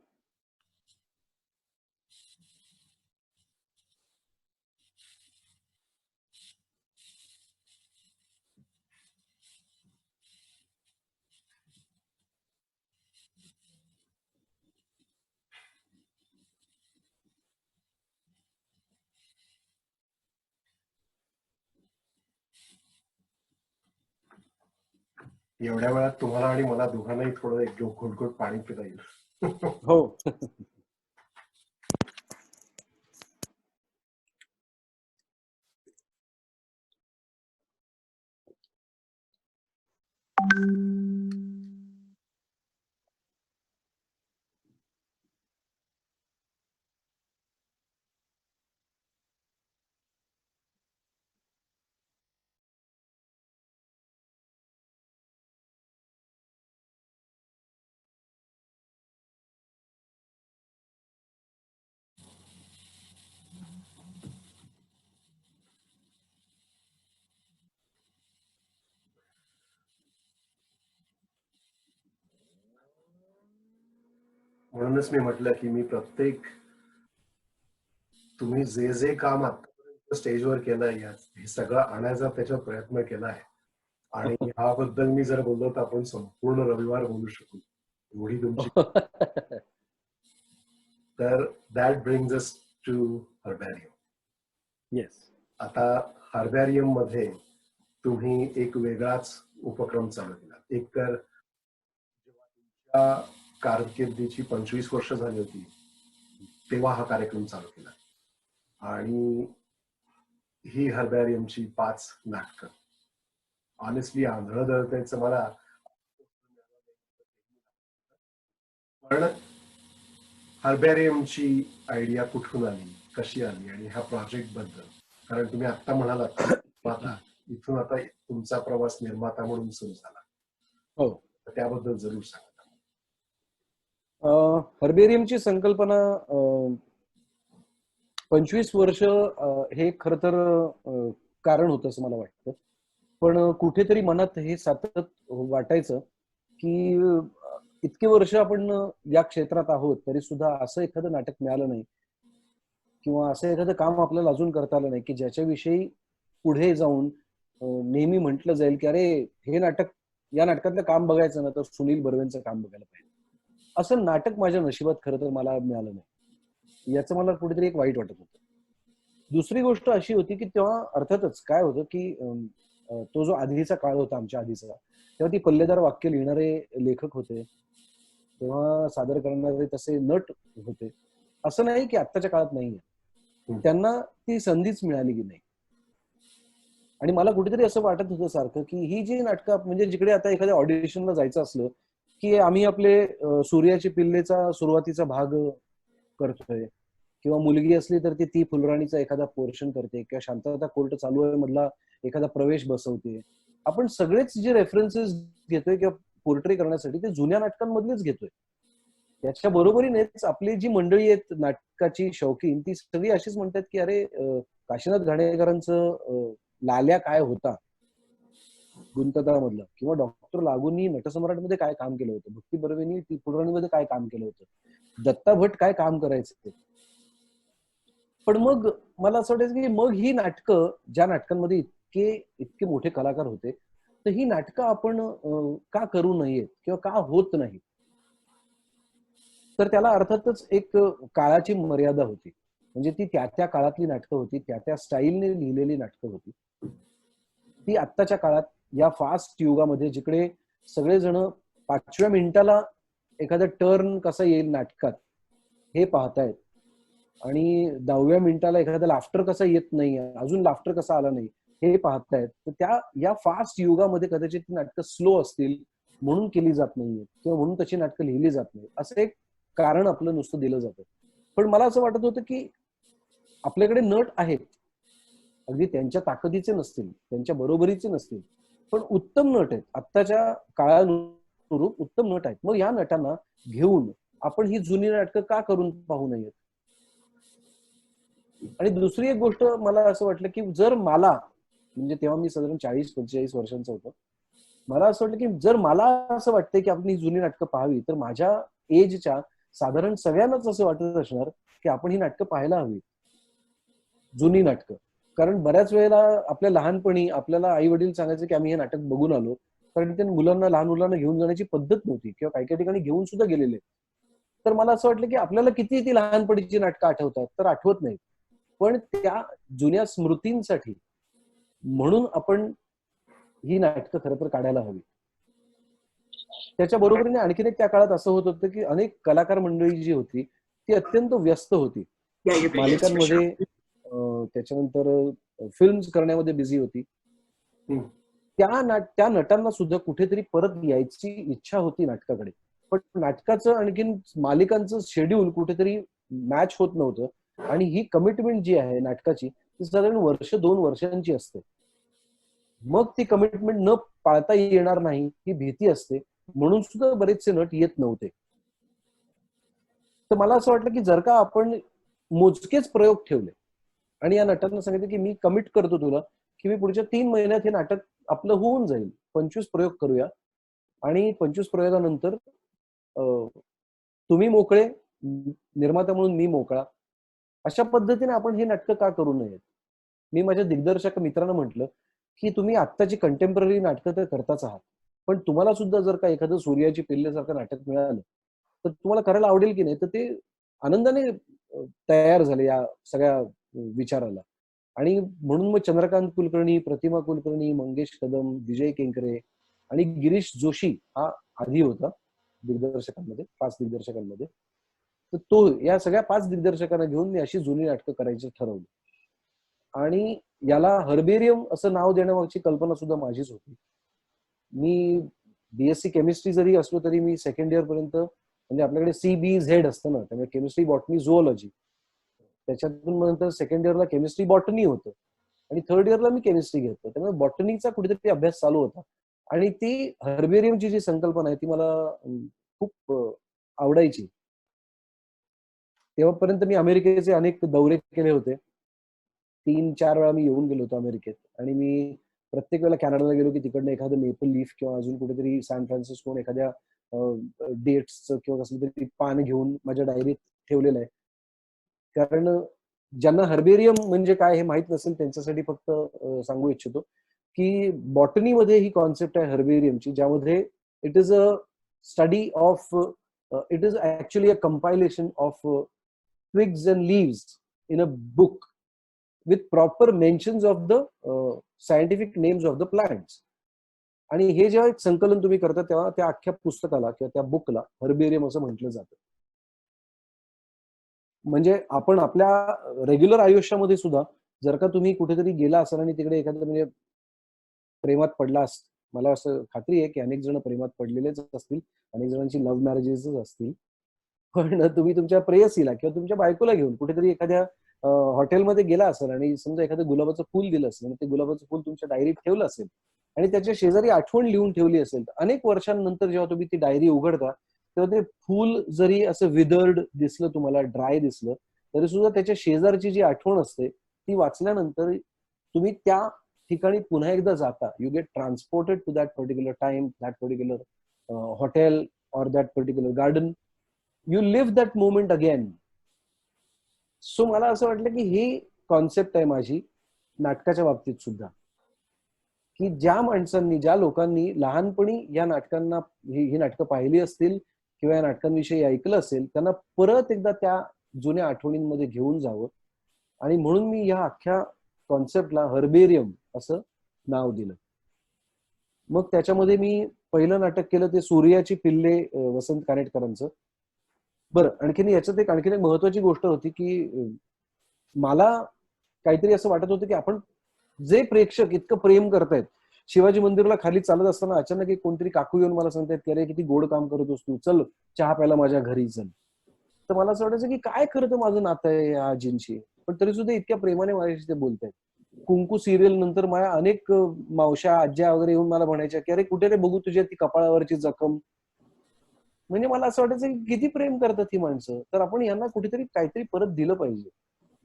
एवढ्या वेळात तुम्हाला आणि मला दोघांनाही थोडं एक घोट पाणी पिता येईल. हो. म्हणूनच मी म्हटलं की मी प्रत्येक तुम्ही जे जे काम आतापर्यंत स्टेजवर केलंय हे सगळं आणायचा त्याचा प्रयत्न केलाय. आणि ह्याबद्दल मी जर बोललो तर आपण संपूर्ण रविवार बोलू शकू एवढी तुमची. तर that brings us to herbarium. Yes. आता हर्बॅरियम मध्ये तुम्ही एक वेगळाच उपक्रम चालू केला. एक तर जेव्हा कारकिर्दीची 25 वर्ष झाली होती तेव्हा हा कार्यक्रम चालू केला आणि ही हर्बॅरियमची 5 नाटकं. ऑनेस्टली आंधळ दळतायचं मला. पण हर्बॅरियमची आयडिया कुठून आली, कशी आली आणि ह्या प्रोजेक्ट बद्दल, कारण तुम्ही आता म्हणालात इथून आता तुमचा प्रवास निर्माता म्हणून सुरू झाला. हो. त्याबद्दल जरूर सांगा. हर्बेरियमची संकल्पना 25 वर्ष हे खर तर कारण होतं असं मला वाटतं. पण कुठेतरी मनात हे सतत वाटायचं की इतके वर्ष आपण या क्षेत्रात आहोत तरी सुद्धा असं एखादं नाटक मिळालं नाही किंवा असं एखादं काम आपल्याला अजून करता आलं नाही की ज्याच्याविषयी पुढे जाऊन नेहमी म्हटलं जाईल की अरे हे नाटक, या नाटकातलं काम बघायचं ना तर सुनील बर्वेंचं काम बघायला पाहिजे. असं नाटक माझ्या नशिबात खरं तर मला मिळालं नाही. याचं मला कुठेतरी एक वाईट वाटत होतं. दुसरी गोष्ट अशी होती की तेव्हा अर्थातच काय होतं की तो जो आधीचा काळ होता आमच्या आधीचा, तेव्हा ती पल्लेदार वाक्य लिहिणारे लेखक होते, तेव्हा सादर करणारे तसे नट होते. असं नाही की आत्ताच्या काळात नाहीये, त्यांना ती संधीच मिळाली की नाही. आणि मला कुठेतरी असं वाटत होतं सारखं की ही जी नाटकं म्हणजे जिकडे आता एखाद्या ऑडिशनला जायचं असलं की आम्ही आपले सूर्याची पिल्लेचा सुरुवातीचा भाग करतोय किंवा मुलगी असली तर ती फुलराणीचा एखादा पोर्शन करते किंवा शांतता कोर्ट चालू आहे मधला एखादा प्रवेश बसवते. आपण सगळेच जे रेफरन्सेस घेतोय किंवा पोर्ट्रे करण्यासाठी ते जुन्या नाटकांमधलेच घेतोय. त्याच्या बरोबरीनेच आपली जी मंडळी आहेत नाटकाची शौकीन ती सगळी अशीच म्हणतात की अरे काशीनाथ घाणेकरांचं लाल्या काय होता गुंतता मधलं, किंवा डॉक्टर लागूंनी नटसम्राटमध्ये काय काम केलं होतं, भक्ती बर्वेनी ती फुलराणीमध्ये काय काम केलं होतं, दत्ता भट काय काम करायचं. पण मग मला असं वाटायचं की मग ही नाटकं, ज्या नाटकांमध्ये इतके इतके मोठे कलाकार होते, तर ही नाटकं आपण का करू नयेत किंवा का होत नाही. तर त्याला अर्थातच एक काळाची मर्यादा होती. म्हणजे ती त्या त्या काळातली नाटकं होती, त्या त्या स्टाईलने लिहिलेली नाटकं होती. ती आत्ताच्या काळात या फास्ट युगामध्ये जिकडे सगळेजण 5व्या मिनिटाला एखादा टर्न कसा येईल नाटकात हे पाहतायत आणि 10व्या मिनिटाला एखादा लाफ्टर कसा येत नाही, अजून लाफ्टर कसा आला नाही हे पाहतायत. तर त्या या फास्ट युगामध्ये कदाचित ती नाटकं स्लो असतील म्हणून केली जात नाहीये किंवा म्हणून तशी नाटकं लिहिली जात नाही असं एक कारण आपलं नुसतं दिलं जातं. पण मला असं वाटत होतं की आपल्याकडे नट आहेत, अगदी त्यांच्या ताकदीचे नसतील, त्यांच्या बरोबरीचे नसतील, पण उत्तम नट आहेत, आत्ताच्या काळानुरूप उत्तम नट आहेत. मग या नटांना घेऊन आपण ही जुनी नाटकं का करून पाहू नयेत. आणि दुसरी एक गोष्ट मला असं वाटलं की जर मला, म्हणजे तेव्हा मी साधारण 40-45 वर्षांचा होतो, मला असं वाटलं की जर मला असं वाटतंय की आपण ही जुनी नाटकं पाहावी तर माझ्या एजच्या साधारण सगळ्यांनाच असं वाटत असणार की आपण ही नाटकं पाहायला हवी, जुनी नाटकं. कारण बऱ्याच वेळेला आपल्या लहानपणी आपल्याला आई वडील सांगायचे की आम्ही हे नाटक बघून आलो, कारण ते मुलांना, लहान मुलांना घेऊन जाण्याची पद्धत नव्हती किंवा काही काही ठिकाणी घेऊन सुद्धा गेलेले. तर मला असं वाटलं की आपल्याला किती ती लहानपणीची नाटकं आठवतात, तर आठवत नाहीत. पण त्या जुन्या स्मृतींसाठी म्हणून आपण ही नाटकं खरं तर काढायला हवी. त्याच्या बरोबरीने आणखीन एक त्या काळात असं होत होतं की अनेक कलाकार मंडळी जी होती ती अत्यंत व्यस्त होती, मालिकांमध्ये त्याच्यानंतर फिल्म्स करण्यामध्ये बिझी होती. त्या नटांना सुद्धा कुठेतरी परत यायची इच्छा होती नाटकाकडे, पण नाटकाचं आणखीन मालिकांचं शेड्यूल कुठेतरी मॅच होत नव्हतं आणि ही कमिटमेंट जी आहे नाटकाची ती साधारण 1-2 वर्षांची असते. मग ती कमिटमेंट न पाळता येणार नाही ही भीती असते, म्हणून सुद्धा बरेचसे नट येत नव्हते. तर मला असं वाटलं की जर का आपण मोजकेच प्रयोग ठेवले आणि या नटांना सांगितलं की मी कमिट करतो तुला की मी पुढच्या 3 महिन्यात हे नाटक आपलं होऊन जाईल, 25 प्रयोग करूया आणि 25 प्रयोगानंतर तुम्ही मोकळे, निर्माता म्हणून मी मोकळा, अशा पद्धतीने आपण हे नाटकं का करू नयेत. मी माझ्या दिग्दर्शक मित्रांना म्हटलं की तुम्ही आत्ताची कंटेम्पररी नाटकं तर करताच आहात, पण तुम्हाला सुद्धा जर का एखादं सूर्याची पिल्लेसारखं नाटक मिळालं तर तुम्हाला करायला आवडेल की नाही. तर ते आनंदाने तयार झाले या सगळ्या विचाराला. आणि म्हणून मग चंद्रकांत कुलकर्णी, प्रतिमा कुलकर्णी, मंगेश कदम, विजय केंकरे आणि गिरीश जोशी हा आधी होता दिग्दर्शकांमध्ये, 5 दिग्दर्शकांमध्ये. तर तो या सगळ्या 5 दिग्दर्शकांना घेऊन मी अशी जुनी नाटकं करायची ठरवली. आणि याला हर्बेरियम असं नाव देण्यामागची कल्पना सुद्धा माझीच होती. मी बीएससी केमिस्ट्री जरी असलो तरी मी सेकंड इयर पर्यंत, म्हणजे आपल्याकडे CBZ असतं ना, त्यामुळे केमिस्ट्री, बॉटनी, झुओलॉजी, त्याच्यातून नंतर सेकंड इयरला केमिस्ट्री बॉटनी होतं आणि थर्ड इयरला मी केमिस्ट्री घेतो. त्यामुळे बॉटनीचा कुठेतरी अभ्यास चालू होता आणि ती हर्बेरियमची जी संकल्पना आहे ती मला खूप आवडायची. तेव्हापर्यंत मी अमेरिकेचे अनेक दौरे केले होते. 3-4 वेळा मी येऊन गेलो होतो अमेरिकेत आणि मी प्रत्येक वेळेला कॅनडाला गेलो की तिकडनं एखादं मेपल लीफ किंवा अजून कुठेतरी सॅन फ्रान्सिस्को एखाद्या डेट्सचं किंवा कसलं तरी पान घेऊन माझ्या डायरीत ठेवलेलं आहे. कारण ज्यांना हर्बेरियम म्हणजे काय हे माहित नसेल त्यांच्यासाठी फक्त सांगू इच्छितो की बॉटनीमध्ये ही कॉन्सेप्ट आहे हर्बेरियमची, ज्यामध्ये it is a study of it is actually a compilation of twigs and leaves in a book with proper mentions of the scientific names of the plants. आणि हे जेव्हा एक संकलन तुम्ही करता तेव्हा त्या अख्ख्या पुस्तकाला किंवा त्या बुकला हर्बेरियम असं म्हटलं जातं. म्हणजे आपण आपल्या रेग्युलर आयुष्यामध्ये सुद्धा जर का तुम्ही कुठेतरी गेला असाल आणि तिकडे एखादं म्हणजे प्रेमात पडला मला असं खात्री आहे की अनेक जण प्रेमात पडलेलेच असतील, अनेक जणांची लव्ह मॅरेजेसच असतील. पण तुम्ही तुमच्या प्रेयसीला किंवा तुमच्या बायकोला घेऊन कुठेतरी एखाद्या हॉटेलमध्ये गेला असेल आणि समजा एखादं गुलाबाचं फुल दिलं असेल आणि ते गुलाबाचं फुल तुमच्या डायरीत ठेवलं असेल आणि त्याच्या शेजारी आठवण लिहून ठेवली असेल, तर अनेक वर्षांनंतर जेव्हा तुम्ही ती डायरी उघडता तेव्हा ते फुल जरी असं विदर्ड दिसलं, तुम्हाला ड्राय दिसलं, तरी सुद्धा त्याच्या शेजारची जी आठवण असते ती वाचल्यानंतर तुम्ही त्या ठिकाणी पुन्हा एकदा जाता. You get transported to that particular time, that particular hotel or that particular garden. You live that moment again. So मला असं वाटलं की ही कॉन्सेप्ट आहे माझी नाटकाच्या बाबतीत सुद्धा, की ज्या माणसांनी, ज्या लोकांनी लहानपणी या नाटकांना ही नाटकं पाहिली असतील किंवा या नाटकांविषयी ऐकलं असेल, त्यांना परत एकदा त्या जुन्या आठवणींमध्ये घेऊन जावं. आणि म्हणून मी या अख्ख्या कॉन्सेप्टला हर्बेरियम असं नाव दिलं. मग त्याच्यामध्ये मी पहिलं नाटक केलं ते सूर्याची पिल्ले वसंत कानेटकरांचं. बरं, आणखीन एक महत्वाची गोष्ट होती की मला काहीतरी असं वाटत होतं की आपण जे प्रेक्षक इतकं प्रेम करतायत, शिवाजी मंदिराला खाली चालत असताना अचानक एक कोणतरी काकू येऊन मला सांगतायत की अरे किती गोड काम करत तू, चल चहा प्यायला माझ्या घरी चल. तर मला असं वाटायचं की काय खरं तर माझं नातं आहे या आजींशी, पण तरी सुद्धा इतक्या प्रेमाने माझ्याशी ते बोलतायत. कुंकू सिरियल नंतर माझ्या अनेक मावश्या आज्या वगैरे येऊन मला म्हणायच्या की अरे कुठे रे बघू तुझ्या ती कपाळावरची जखम. म्हणजे मला असं वाटायचं की किती प्रेम करतात ही माणसं, तर आपण यांना कुठेतरी काहीतरी परत दिलं पाहिजे.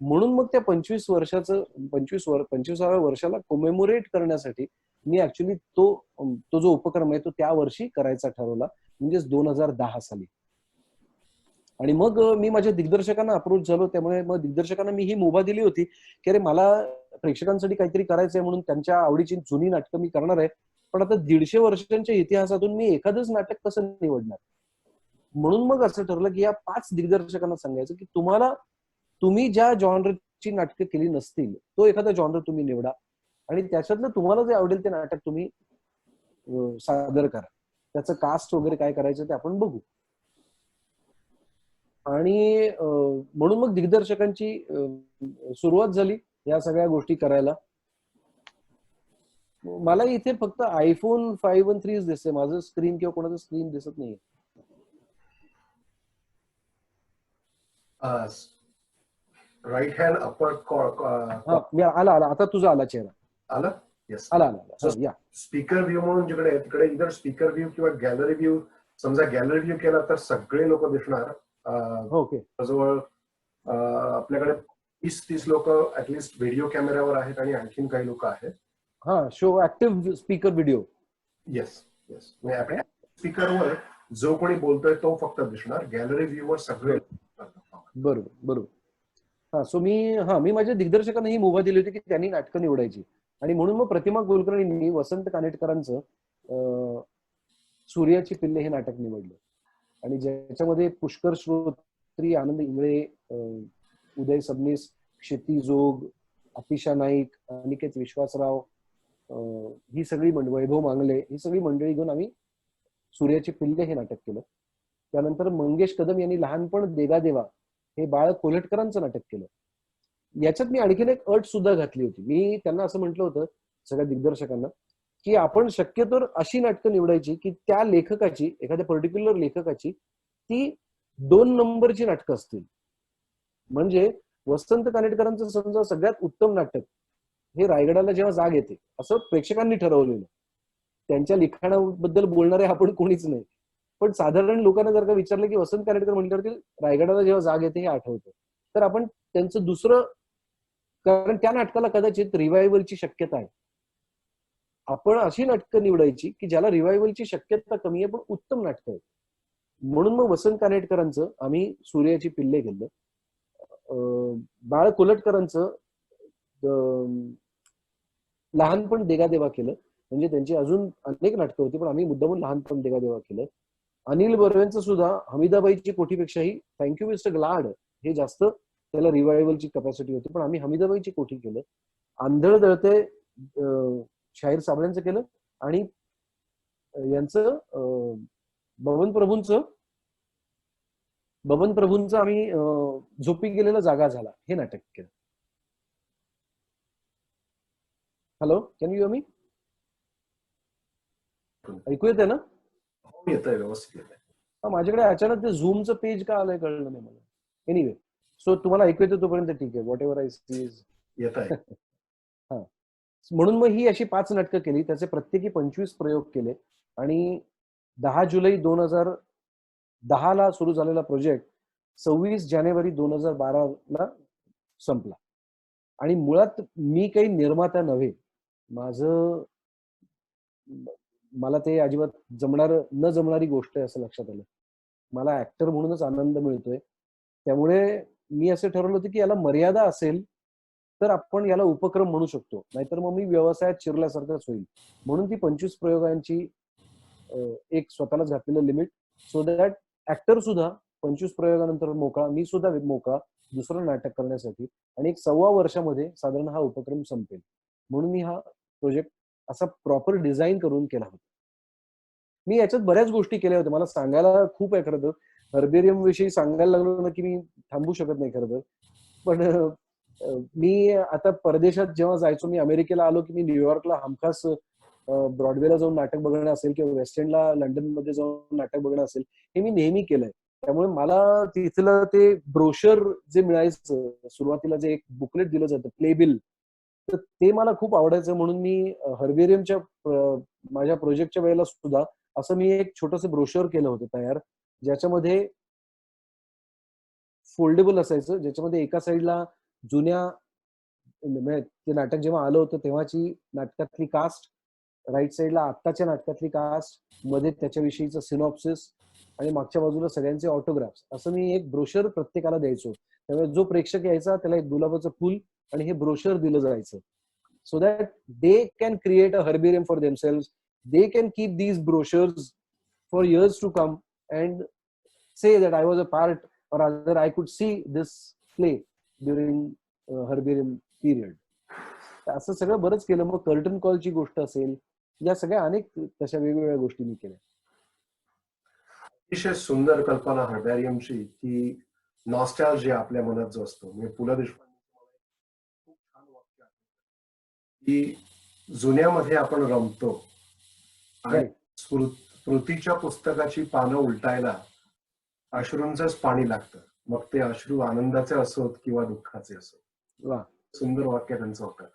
म्हणून मग त्या 25व्या वर्षाला कोमेमोरेट करण्यासाठी मी ऍक्च्युली तो जो उपक्रम आहे तो त्या वर्षी करायचा ठरवला, म्हणजेच 2010 साली. आणि मग मी माझ्या दिग्दर्शकांना अप्रोच झालो. त्यामुळे मग दिग्दर्शकांना मी ही मुभा दिली होती की अरे मला प्रेक्षकांसाठी काहीतरी करायचंय, म्हणून त्यांच्या आवडीची जुनी नाटकं मी करणार आहे. पण आता 150 वर्षांच्या इतिहासातून मी एखादंच नाटक कसं निवडणार. म्हणून मग असं ठरलं की या 5 दिग्दर्शकांना सांगायचं की तुम्ही ज्या जॉनरची नाटकं केली नसतील तो एखादा जॉनर तुम्ही निवडा आणि त्याच्यातलं तुम्हाला जे आवडेल ते नाटक तुम्ही सादर करा. त्याचं कास्ट वगैरे काय करायचं ते आपण बघू. आणि म्हणून मग दिग्दर्शकांची सुरुवात झाली या सगळ्या गोष्टी करायला. मला इथे फक्त आयफोन 5 आणि 3 दिसते, माझं स्क्रीन किंवा कोणाचं स्क्रीन दिसत नाहीये. राईट हँड अपर आला आता तुझा आला चेहरा. आला. येस, आला. या स्पीकर व्ह्यू म्हणून जिकडे तिकडे इधर स्पीकर व्ह्यू किंवा गॅलरी व्ह्यू. समजा गॅलरी व्ह्यू केला तर सगळे लोक दिसणार. ओके. जवळ आपल्याकडे 20-30 लोक ऍटलिस्ट व्हिडिओ कॅमेऱ्यावर आहेत आणि आणखीन काही लोक आहेत. हा, show active speaker video. Yes. म्हणजे स्पीकरवर जो कोणी बोलतोय तो फक्त दिसणार. गॅलरी व्ह्यू वर सगळे. बरोबर. हा, सो मी माझ्या दिग्दर्शकांना ही मुभा दिली होती की त्यांनी नाटकं निवडायची. आणि म्हणून मग प्रतिमा कुलकर्णींनी वसंत कानेटकरांचं सूर्याची पिल्ले हे नाटक निवडलं. आणि ज्याच्यामध्ये पुष्कर श्रोत्री, आनंद इंगळे, उदय सबनीस, क्षिती जोग, अतिशा नाईक, अनिकेत विश्वासराव, ही सगळी वैभव मांगले, ही सगळी मंडळी घेऊन आम्ही सूर्याची पिल्ले हे नाटक केलं. त्यानंतर मंगेश कदम यांनी लहानपण देगा देवा हे बाळ कोल्हटकरांचं नाटक केलं. याच्यात मी आणखीन एक अट सुद्धा घातली होती. मी त्यांना असं म्हटलं होतं सगळ्या दिग्दर्शकांना की आपण शक्यतो अशी नाटकं निवडायची की त्या लेखकाची, एखाद्या पर्टिक्युलर लेखकाची ती 2 नंबरची नाटकं असतील. म्हणजे वसंत कानेटकरांचं समजा सगळ्यात उत्तम नाटक हे रायगडाला जेव्हा जाग येते असं प्रेक्षकांनी ठरवलेलं. त्यांच्या लिखाणाबद्दल बोलणारे आपण कोणीच नाही, पण साधारण लोकांना जर का विचारलं की वसंत कानेटकर म्हटल्यावरती रायगडाला जेव्हा जाग येते हे आठवतं, तर आपण त्यांचं दुसरं, कारण त्या नाटकाला कदाचित रिवायवलची शक्यता आहे. आपण अशी नाटकं निवडायची की ज्याला रिवायवलची शक्यता कमी आहे पण उत्तम नाटकं आहेत. म्हणून मग वसंत कानेटकरांचं आम्ही सूर्याची पिल्ले केलं. बाळ कोलटकरांचं लहानपण देगा देवा केलं. म्हणजे त्यांची अजून अनेक नाटकं होती पण आम्ही मुद्दामून लहानपण देगा देवा केलं. अनिल बर्वेंचं सुद्धा हमीदाबाईची कोठीपेक्षाही थँक्यू मिस्टर ग्लाड हे जास्त त्याला रिवायवलची कपॅसिटी होती पण आम्ही हमीदाबाईची कोठी केलं. आंधळ दळते शाहीर साबळेंचं केलं आणि यांचं बबन प्रभूंचं आम्ही झोपी गेलेला जागा झाला हे नाटक केलं. हॅलो, कॅन यू हिअर मी? ऐकू येते ना? येतंय, व्यवस्थित येतंय. माझ्याकडे अचानक ते झूमचं पेज का आलंय कळलं नाही मला. एनिवे, सो तुम्हाला ऐकू येतं तोपर्यंत ठीक आहे. Whatever I see is येत आहे. हा, म्हणून मग ही अशी 5 नाटकं केली. त्याचे प्रत्येकी 25 प्रयोग केले आणि 10 जुलै 2010 ला सुरू झालेला प्रोजेक्ट 26 जानेवारी 2012 ला संपला. आणि मुळात मी काही निर्माता नव्हे. मला ते अजिबात न जमणारी गोष्ट आहे असं लक्षात आलं. मला ऍक्टर म्हणूनच आनंद मिळतोय. त्यामुळे मी असं ठरवलं होतं की याला मर्यादा असेल तर आपण याला उपक्रम म्हणू शकतो, नाहीतर मग मी व्यवसायात शिरल्यासारखंच होईल. म्हणून ती 25 प्रयोगांची एक स्वतःलाच घातलेलं लिमिट, सो दॅट ऍक्टर सुद्धा 25 प्रयोगानंतर मोकळा, मी सुद्धा मोकळा दुसरं नाटक करण्यासाठी. आणि एक 1.25 वर्षामध्ये साधारण हा उपक्रम संपेल. म्हणून मी हा प्रोजेक्ट असा प्रॉपर डिझाईन करून केला होता. मी याच्यात बऱ्याच गोष्टी केल्या होत्या. मला सांगायला खूप आहे खरं तर. हर्बेरियम विषयी सांगायला लागलो ना की मी थांबू शकत नाही खरं तर. पण मी आता परदेशात जेव्हा जायचो, मी अमेरिकेला आलो की मी न्यूयॉर्कला हमखास ब्रॉडवेला जाऊन नाटक बघणं असेल किंवा वेस्ट एंडला लंडनमध्ये जाऊन नाटक बघणं असेल, हे मी नेहमी केलंय. त्यामुळे मला तिथलं ते ब्रोशर जे मिळायचं, सुरुवातीला जे एक बुकलेट दिलं जातं, प्ले बिल, तर ते मला खूप आवडायचं. म्हणून मी हर्बेरियमच्या माझ्या प्रोजेक्टच्या वेळेला सुद्धा असं मी एक छोटंसं ब्रोशर केलं होतं तयार, ज्याच्यामध्ये फोल्डेबल असायचं, ज्याच्यामध्ये एका साईडला जुन्या ते नाटक जेव्हा आलं होतं तेव्हाची नाटकातली कास्ट, राईट साईडला आत्ताच्या नाटकातली कास्ट, मध्ये त्याच्याविषयीचं सिनॉप्सिस आणि मागच्या बाजूला सगळ्यांचे ऑटोग्राफ्स, असं मी एक ब्रोशर प्रत्येकाला द्यायचो. त्यामुळे जो प्रेक्षक यायचा त्याला एक गुलाबाचं फुल आणि हे ब्रोशर दिलं जायचं, so that they can create a herbarium for themselves. They can keep these brochures for years to come and say that I was a part, or rather I could see this play during Herbarium period. असं सगळं बरंच केलं. मग curtain कॉलची गोष्ट असेल, या सगळ्या अनेक तशा वेगवेगळ्या गोष्टी मी केल्या. अतिशय सुंदर कल्पना हर्बॅरियमची, की नॉस्टॅल्जिया आपल्या मनात जो असतो. म्हणजे पु ल देशपांडे खूप छान वाक्य आहे की जुन्यामध्ये आपण रमतो आणि स्मृतीच्या पुस्तकाची पानं उलटायला अश्रूंचंच पाणी लागतं, मग ते अश्रू आनंदाचे असोत किंवा दुःखाचे असोत. सुंदर वाक्य त्यांचं होतं.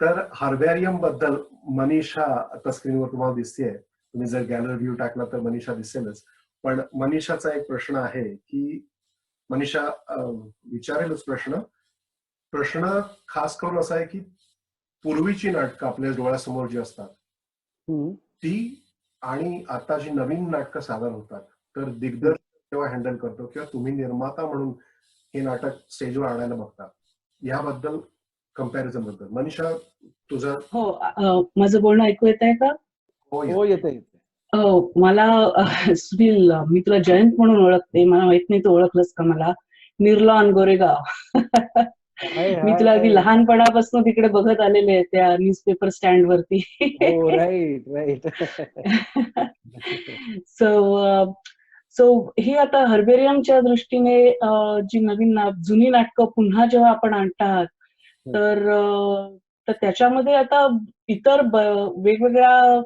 तर हर्बॅरियम बद्दल मनीषा आता स्क्रीनवर तुम्हाला दिसतेय, तुम्ही जर गॅलरी व्ह्यू टाकला तर मनीषा दिसेलच. पण मनीषाचा एक प्रश्न आहे की मनीषा विचारेलच प्रश्न खास करून असा आहे की पूर्वीची नाटकं आपल्या डोळ्यासमोर जी असतात ती आणि आता जी नवीन नाटकं सादर होतात, तर दिग्दर्शक तेव्हा हँडल करतो किंवा तुम्ही निर्माता म्हणून हे नाटक स्टेजवर आणायला बघता, याबद्दल कम्पॅरिझन बद्दल मनीषा तुझं. हो, माझं बोलणं ऐकू येत आहे का? हो, येतंय. हो, मला सुनील, मी तुला जयंत म्हणून ओळखते, मला माहित नाही तू ओळखलंस का मला. निर्लॉन गोरेगाव. मी तुला अगदी लहानपणापासून तिकडे बघत आलेले आहे त्या न्यूजपेपर स्टँड वरती. राईट. सो ही आता हर्बेरियमच्या दृष्टीने जी जुनी नाटकं पुन्हा जेव्हा आपण आणतात, तर त्याच्यामध्ये आता इतर वेगवेगळ्या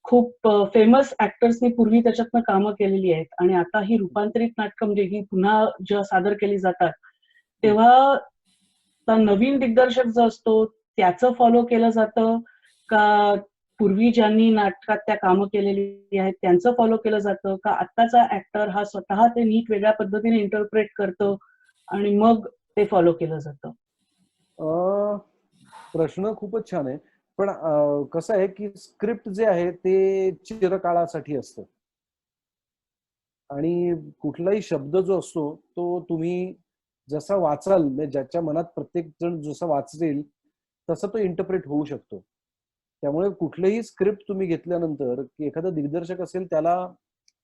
खूप फेमस ऍक्टर्सनी पूर्वी त्याच्यातनं कामं केलेली आहेत. आणि आता ही रूपांतरित नाटकं म्हणजे ही पुन्हा जेव्हा सादर केली जातात, तेव्हा नवीन दिग्दर्शक जो असतो त्याचं फॉलो केलं जातं का पूर्वी ज्यांनी नाटकात त्या कामं केलेली आहेत त्यांचं फॉलो केलं जातं, का आत्ताचा ऍक्टर हा स्वतः ते नीट वेगळ्या पद्धतीने इंटरप्रेट करतो आणि मग ते फॉलो केलं जातं? प्रश्न खूपच छान आहे. पण कसं आहे की स्क्रिप्ट जे आहे ते चिरकाळासाठी असतं आणि कुठलाही शब्द जो असतो तो तुम्ही जसा वाचाल म्हणजे ज्याच्या मनात प्रत्येक जण जसं वाचेल तसं तो इंटरप्रेट होऊ शकतो. त्यामुळे कुठलंही स्क्रिप्ट तुम्ही घेतल्यानंतर की एखादा दिग्दर्शक असेल त्याला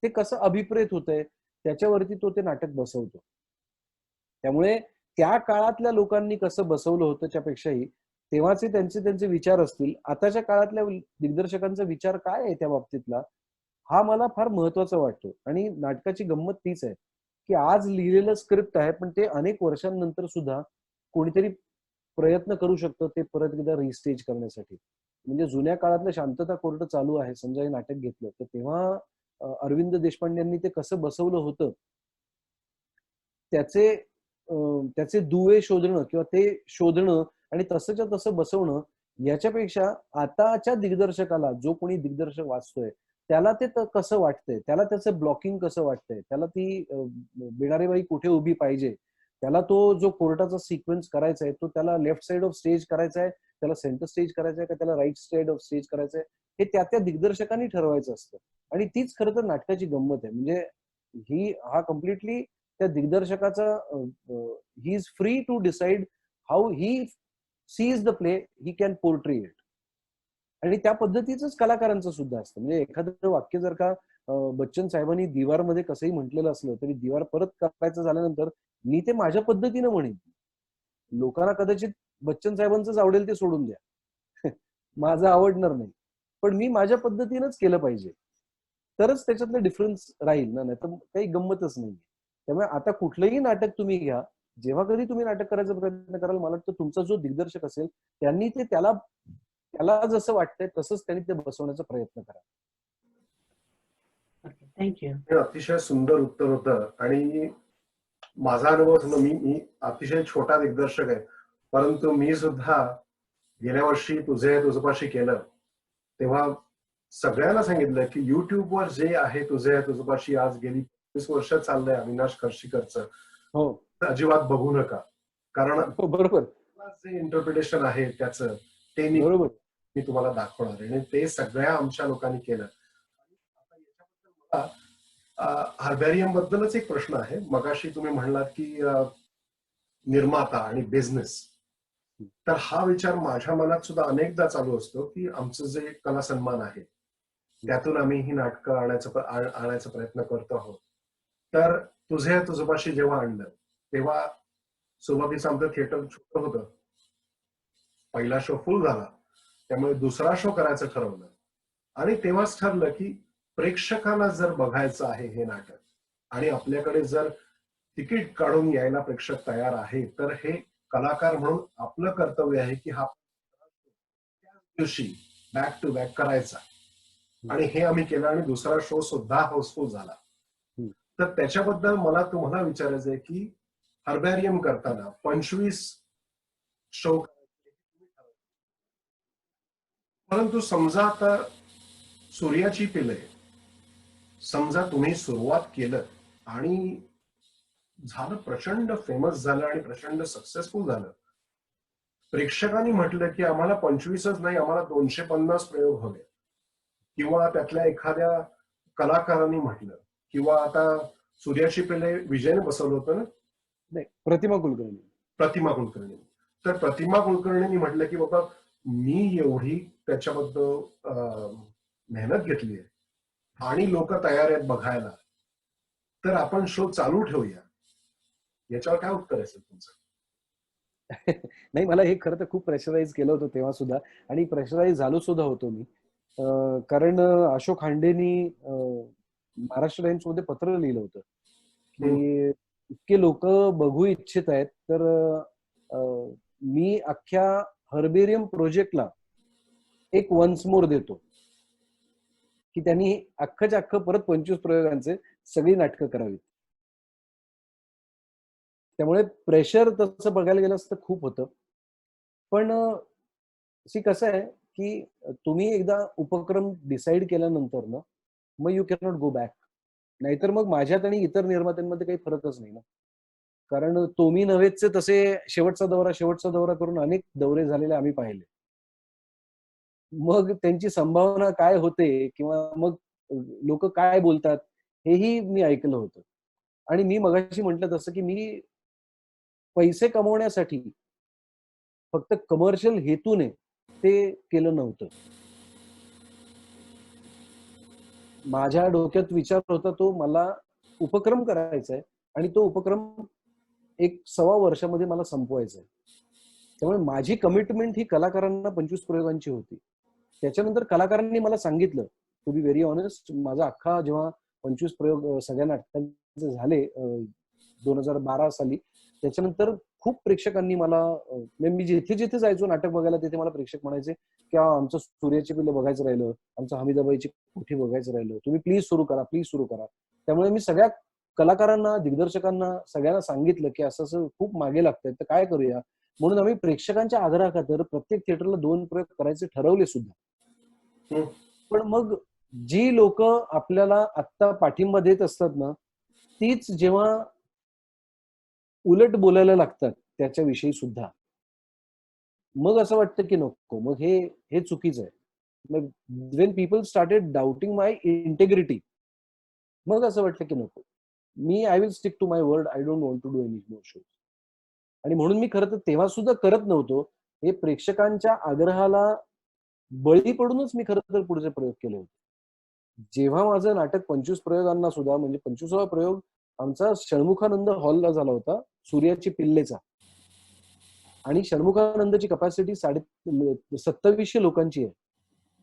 ते कसं अभिप्रेत होतंय त्याच्यावरती तो ते नाटक बसवतो. त्यामुळे त्या काळातल्या लोकांनी कसं बसवलं होतं त्यापेक्षाही तेव्हाचे त्यांचे त्यांचे विचार असतील. आताच्या काळातल्या दिग्दर्शकांचा विचार काय आहे त्या बाबतीतला हा मला फार महत्वाचा वाटतो. आणि नाटकाची गंमत तीच आहे की आज लिहिलेलं स्क्रिप्ट आहे पण ते अनेक वर्षांनंतर सुद्धा कोणीतरी प्रयत्न करू शकतो ते परत एकदा रिस्टेज करण्यासाठी. म्हणजे जुन्या काळातलं शांतता कोर्ट चालू आहे समजा हे नाटक घेतलं तर तेव्हा अरविंद देशपांडे यांनी ते कसं बसवलं होतं त्याचे त्याचे दुवे शोधणं किंवा ते शोधणं आणि तसंच्या तसं बसवणं याच्यापेक्षा आताच्या दिग्दर्शकाला जो कोणी दिग्दर्शक वाचतोय त्याला ते कसं वाटतंय, त्याला त्याचं ब्लॉकिंग कसं वाटतंय, त्याला ती बिणारेबाई कुठे उभी पाहिजे, त्याला तो जो कोर्टाचा सिक्वेन्स करायचा आहे तो त्याला लेफ्ट साइड ऑफ स्टेज करायचा आहे, त्याला सेंटर स्टेज करायचं आहे का त्याला राईट साइड ऑफ स्टेज करायचं आहे हे त्या त्या दिग्दर्शकांनी ठरवायचं असतं. आणि तीच खरं तर नाटकाची गंमत आहे. म्हणजे हा कम्प्लिटली त्या दिग्दर्शकाचा he is free to decide how he sees the play he can portray it. आणि त्या पद्धतीचंच कलाकारांचं सुद्धा असतं. म्हणजे एखादं वाक्य जर का बच्चन साहेबांनी दीवारमध्ये कसंही म्हटलेलं असलं तरी दीवार परत करायचं झाल्यानंतर मी ते माझ्या पद्धतीनं म्हणेन. लोकांना कदाचित बच्चन साहेबांचंच आवडेल ते सोडून द्या. माझं आवडणार नाही. पण मी माझ्या पद्धतीनंच केलं पाहिजे. तरच त्याच्यातलं डिफरन्स राहील ना, नाहीतर काही गंमतच नाही. त्यामुळे आता कुठलंही नाटक तुम्ही घ्या, जेव्हा कधी तुम्ही नाटक करायचा प्रयत्न कराल मला वाटतं तुमचा जो दिग्दर्शक असेल त्यांनी ते त्याला त्याला जसं वाटतंय तसंच त्यांनी ते बसवण्याचा प्रयत्न करा. थँक्यू. हे अतिशय सुंदर उत्तर होतं. आणि माझा अनुभव समजा मी अतिशय छोटा दिग्दर्शक आहे परंतु मी सुद्धा गेल्या वर्षी तुझे तुझपाशी केलं तेव्हा सगळ्यांना सांगितलं की युट्यूबवर जे आहे तुझे तुझपाशी आज गेली 20 वर्ष चाललंय अविनाश खर्शीकरचं हो अजिबात बघू नका. कारण हो बरोबर जे इंटरप्रिटेशन आहे त्याचं ते मी बरोबर तुम्हाला दाखवणार आहे आणि ते सगळ्या आमच्या लोकांनी केलं. हर्बॅरियम बद्दलच एक प्रश्न आहे. मगाशी तुम्ही म्हणलात की निर्माता आणि बिझनेस, तर हा विचार माझ्या मनात सुद्धा अनेकदा चालू असतो की आमचं जे कला सन्मान आहे त्यातून आम्ही ही नाटकं आणायचा प्रयत्न करतो आहोत. तर तुझे तुझपाशी जेव्हा आणलं तेव्हा सुरुवातीचं आमचं थिएटर छोटं होतं. पहिला शो फुल झाला त्यामुळे दुसरा शो करायचं ठरवलं आणि तेव्हाच ठरलं की प्रेक्षकांना जर बघायचं आहे हे नाटक आणि आपल्याकडे जर तिकीट काढून यायला प्रेक्षक तयार आहे तर हे कलाकार म्हणून आपलं कर्तव्य आहे की हा त्याच दिवशी बॅक टू बॅक करायचा. आणि हे आम्ही केलं आणि दुसरा शो सुद्धा हाऊसफुल झाला. तर त्याच्याबद्दल मला तुम्हाला विचारायचं आहे की हर्बॅरियम करताना 25 शो परंतु समजा आता सूर्याची पिले समजा तुम्ही सुरुवात केलं आणि झालं प्रचंड फेमस झालं आणि प्रचंड सक्सेसफुल झालं. प्रेक्षकांनी म्हटलं की आम्हाला 25च नाही आम्हाला 250 प्रयोग हवे किंवा त्यातल्या एखाद्या कलाकारांनी म्हटलं किंवा आता सूर्याची पिले विजयने बसवलं होतं ना नाही प्रतिमा कुलकर्णी तर प्रतिमा कुलकर्णींनी म्हटलं की बाबा मी एवढी त्याच्याबद्दल मेहनत घेतली आहे आणि लोक तयार आहेत बघायला तर आपण शो चालू ठेवूया. याच्यावर काय उत्तर असेल तुमचं? नाही मला हे खरं तर खूप प्रेशराईज केलं होतं तेव्हा सुद्धा आणि प्रेशराईज झालो सुद्धा होतो मी. कारण अशोक हांडेनी महाराष्ट्र टाइम्स मध्ये पत्र लिहिलं होतं की इतके लोक बघू इच्छित आहेत तर मी अख्ख्या हर्बेरियम प्रोजेक्टला एक वन्स मोर देतो की त्यांनी अख्खच्या अख्खं परत 25 प्रयोगांचे सगळी नाटकं करावीत. त्यामुळे प्रेशर तसं बघायला गेलं असतं खूप होतं. पण कसं आहे की तुम्ही एकदा उपक्रम डिसाईड केल्यानंतर ना मग you can not go back. नाहीतर मग माझ्यात आणि इतर निर्मात्यांमध्ये काही फरकच नाही ना. कारण तुम्ही नव्हेचे तसे शेवटचा दौरा करून अनेक दौरे झालेले आम्ही पाहिले. मग त्यांची संभावना काय होते किंवा मग लोक काय बोलतात हेही मी ऐकलं होतं. आणि मी मगाशी म्हटलं तसं की मी पैसे कमवण्यासाठी फक्त कमर्शियल हेतूने ते केलं नव्हतं. माझ्या डोक्यात विचार होता तो मला उपक्रम करायचा आहे आणि तो उपक्रम 1.25 वर्षामध्ये मला संपवायचा आहे. त्यामुळे माझी कमिटमेंट ही कलाकारांना 25 प्रयोगांची होती. त्याच्यानंतर कलाकारांनी मला सांगितलं, टू बी व्हेरी ऑनेस्ट, माझा अख्खा जेव्हा 25 प्रयोग सगळ्या नाटकांचे झाले 2012 साली, त्याच्यानंतर खूप प्रेक्षकांनी मला मी जिथे जिथे जायचो नाटक बघायला तिथे मला प्रेक्षक म्हणायचे की आमचं सूर्याची पिल्ले बघायचं राहिलं, आमचं हमीदाबाईची कोठी बघायचं राहिलं, तुम्ही प्लीज सुरू करा, प्लीज सुरू करा. त्यामुळे मी सगळ्या कलाकारांना, दिग्दर्शकांना सगळ्यांना सांगितलं की असं असं खूप मागे लागतंय, तर काय करूया. म्हणून आम्ही प्रेक्षकांच्या आग्रहाखातर प्रत्येक थिएटरला 2 प्रयोग करायचे ठरवले सुद्धा. पण मग जी लोक आपल्याला आत्ता पाठिंबा देत असतात ना, तीच जेव्हा उलट बोलायला लागतात त्याच्याविषयी सुद्धा, मग असं वाटतं की नको, मग हे चुकीचं आहे. मग when people started doubting my integrity, मग असं वाटलं की नको, मी I will stick to my word, I don't want to do any more shows. आणि म्हणून मी खरं तर तेव्हा सुद्धा करत नव्हतो. हे प्रेक्षकांच्या आग्रहाला बळी पडूनच मी खरं तर पुढचे प्रयोग केले होते. जेव्हा माझं नाटक 25 प्रयोगांना सुद्धा, म्हणजे 25वा प्रयोग आमचा षण्मुखानंद हॉलला झाला होता, सूर्याची पिल्लेचा. आणि षण्मुखानंदची कपॅसिटी 2700 लोकांची आहे.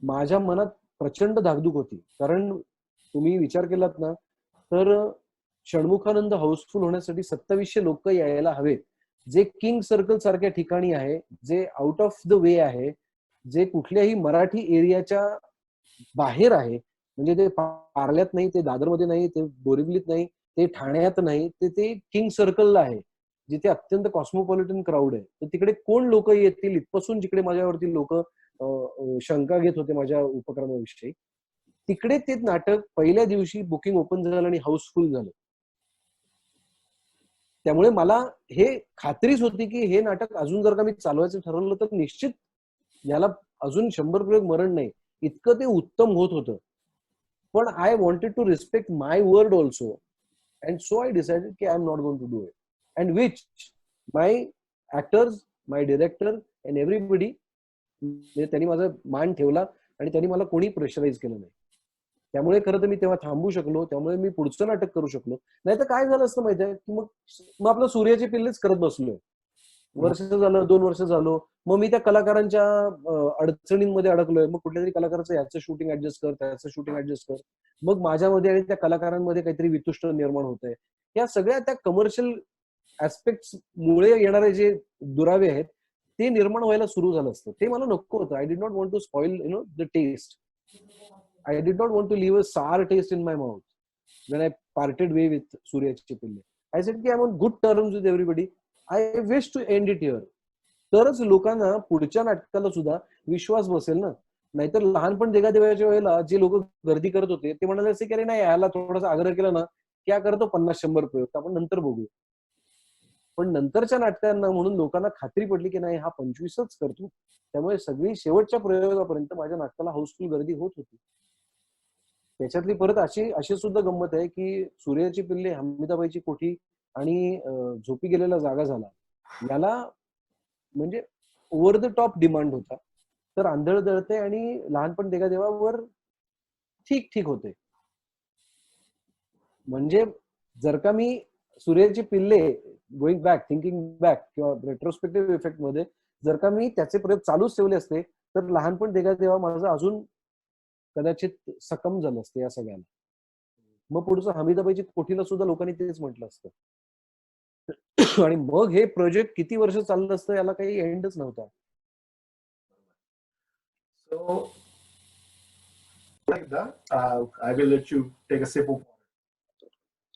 माझ्या मनात प्रचंड धाकधूक होती, कारण तुम्ही विचार केलात ना, तर षण्मुखानंद हाऊसफुल होण्यासाठी 2700 लोक यायला हवेत, जे किंग सर्कल सारख्या ठिकाणी आहे, जे आउट ऑफ द वे आहे, जे कुठल्याही मराठी एरियाच्या बाहेर आहे. म्हणजे ते पार्ल्यात नाही, ते दादरमध्ये नाही, ते बोरिवलीत नाही, ते ठाण्यात नाही, ते किंग सर्कलला आहे, जिथे अत्यंत कॉस्मोपॉलिटन क्राऊड आहे. तर तिकडे कोण लोक येतील इथपासून, जिकडे माझ्यावरती लोक शंका घेत होते माझ्या उपक्रमाविषयी, तिकडे ते नाटक पहिल्या दिवशी बुकिंग ओपन झालं आणि हाऊसफुल झालं. त्यामुळे मला हे खात्रीच होती की हे नाटक अजून जर का मी चालवायचं ठरवलं तर निश्चित याला अजून 100 प्रयोग मरण नाही, इतकं ते उत्तम होत होतं. पण I wanted to respect my word also, and so I decided की I am not going to do it. And which my actors, my director and everybody, त्यांनी माझा मान ठेवला आणि त्यांनी मला कोणी प्रेशराईज केलं नाही. त्यामुळे खरं तर मी तेव्हा थांबू शकलो, त्यामुळे मी पुढचं नाटक करू शकलो. नाही तर काय झालं असतं माहिती आहे की मग आपलं सूर्याची पिल्लेच करत बसलोय. वर्ष झालं, 2 वर्ष झालो, मग मी त्या कलाकारांच्या अडचणींमध्ये अडकलोय. मग कुठल्या तरी कलाकाराचं याचं शूटिंग ऍडजस्ट कर, त्याचं शूटिंग ऍडजस्ट कर. मग माझ्यामध्ये आणि त्या कलाकारांमध्ये काहीतरी वितुष्ट निर्माण होत आहे. या सगळ्या त्या कमर्शियल ऍस्पेक्ट्स मुळे येणारे जे दुरावे आहेत ते निर्माण व्हायला सुरू झालं असतं. ते मला नको होतं. I did not want to spoil the taste. I did not want to leave a sour taste in my mouth when I parted way with Suryachi Pille. I said ki I'm on good terms with everybody. I wish to end it here. तरच लोकांना पुढच्या नाटकाला सुद्धा विश्वास बसेल ना. नाहीतर लहानपण देगा देवाच्या वेळेला जे लोक गर्दी करत होते ते म्हणाले असे की अरे नाही, याला थोडासा आग्रह केला ना क्या करतो 50-100 प्रयोग, आपण नंतर बघू. पण नंतरच्या नाटकांना म्हणून लोकांना खात्री पडली की नाही, हा 25च करतो. त्यामुळे सगळी शेवटच्या प्रयोगापर्यंत माझ्या नाटकाला हाऊसफुल गर्दी होत होती. त्याच्यातली परत अशी सुद्धा गंमत आहे की सूर्याची पिल्ले, हमीदाबाईची कोठी आणि झोपी गेलेला जागा झाला, याला म्हणजे ओव्हर द टॉप डिमांड होता. तर आंधळ दळते आणि लहानपण देगा देवावर ठीक ठीक होते. म्हणजे जर का मी सूर्याची पिल्ले गोईंग बॅक, थिंकिंग बॅक किंवा रेट्रोस्पेक्टिव्ह इफेक्ट मध्ये जर का मी त्याचे प्रयोग चालूच ठेवले असते तर लहानपण देगा देवा माझं अजून कदाचित सकम झालं असतं या सगळ्याला. मग पुढचं हमीदाबाईची कोठीला सुद्धा लोकांनी तेच म्हटलं असतं. आणि मग हे प्रोजेक्ट किती वर्ष चाललं असतं याला काही एंडच नव्हता. So, like that, I will let you take a sip of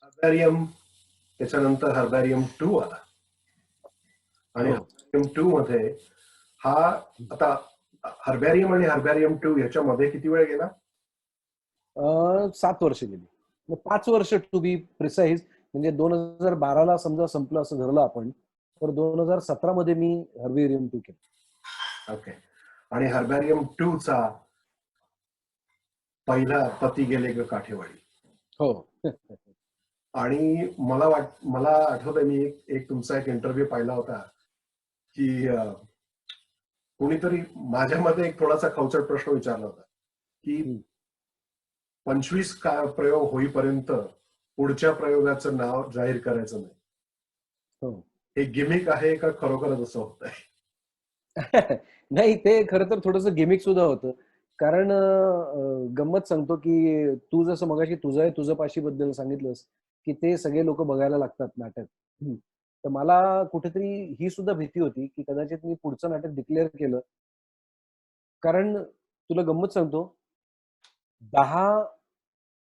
हर्बॅरियम. त्याच्यानंतर हर्बॅरियम 2 आला आणि हर्बॅरियम 2 मध्ये हा आता हर्बॅरियम आणि हर्बॅरियम 2 ह्याच्यामध्ये किती वेळ गेला? 7 वर्ष गेली. 5 वर्ष टू बी प्रिसाइज. म्हणजे 2012ला समजा संपलं असं धरलं आपण, तर 2017 मध्ये मी हर्बॅरियम 2 केलं. ओके. आणि हर्बॅरियम 2 चा पहिला पती गेले ग काठेवाडी. हो. आणि मला आठवतंय मी एक तुमचा एक इंटरव्ह्यू पाहिला होता की कोणीतरी माझ्या मध्ये एक थोडासा खवचट प्रश्न विचारला होता की 25 प्रयोग होईपर्यंत पुढच्या प्रयोगाचं नाव जाहीर करायचं नाही. हो. हे गिमिक आहे का खरोखरच असं होत आहे? नाही, ते खरं तर थोडंसं गिमिक सुद्धा होतं. कारण गंमत सांगतो की तू जसं मगाशी तुझं पाशी बद्दल सांगितलंस की ते सगळे लोक बघायला लागतात नाटक. तर मला कुठेतरी ही सुद्धा भीती होती की कदाचित मी पुढचं नाटक डिक्लेअर केलं. कारण तुला गंमत सांगतो, 10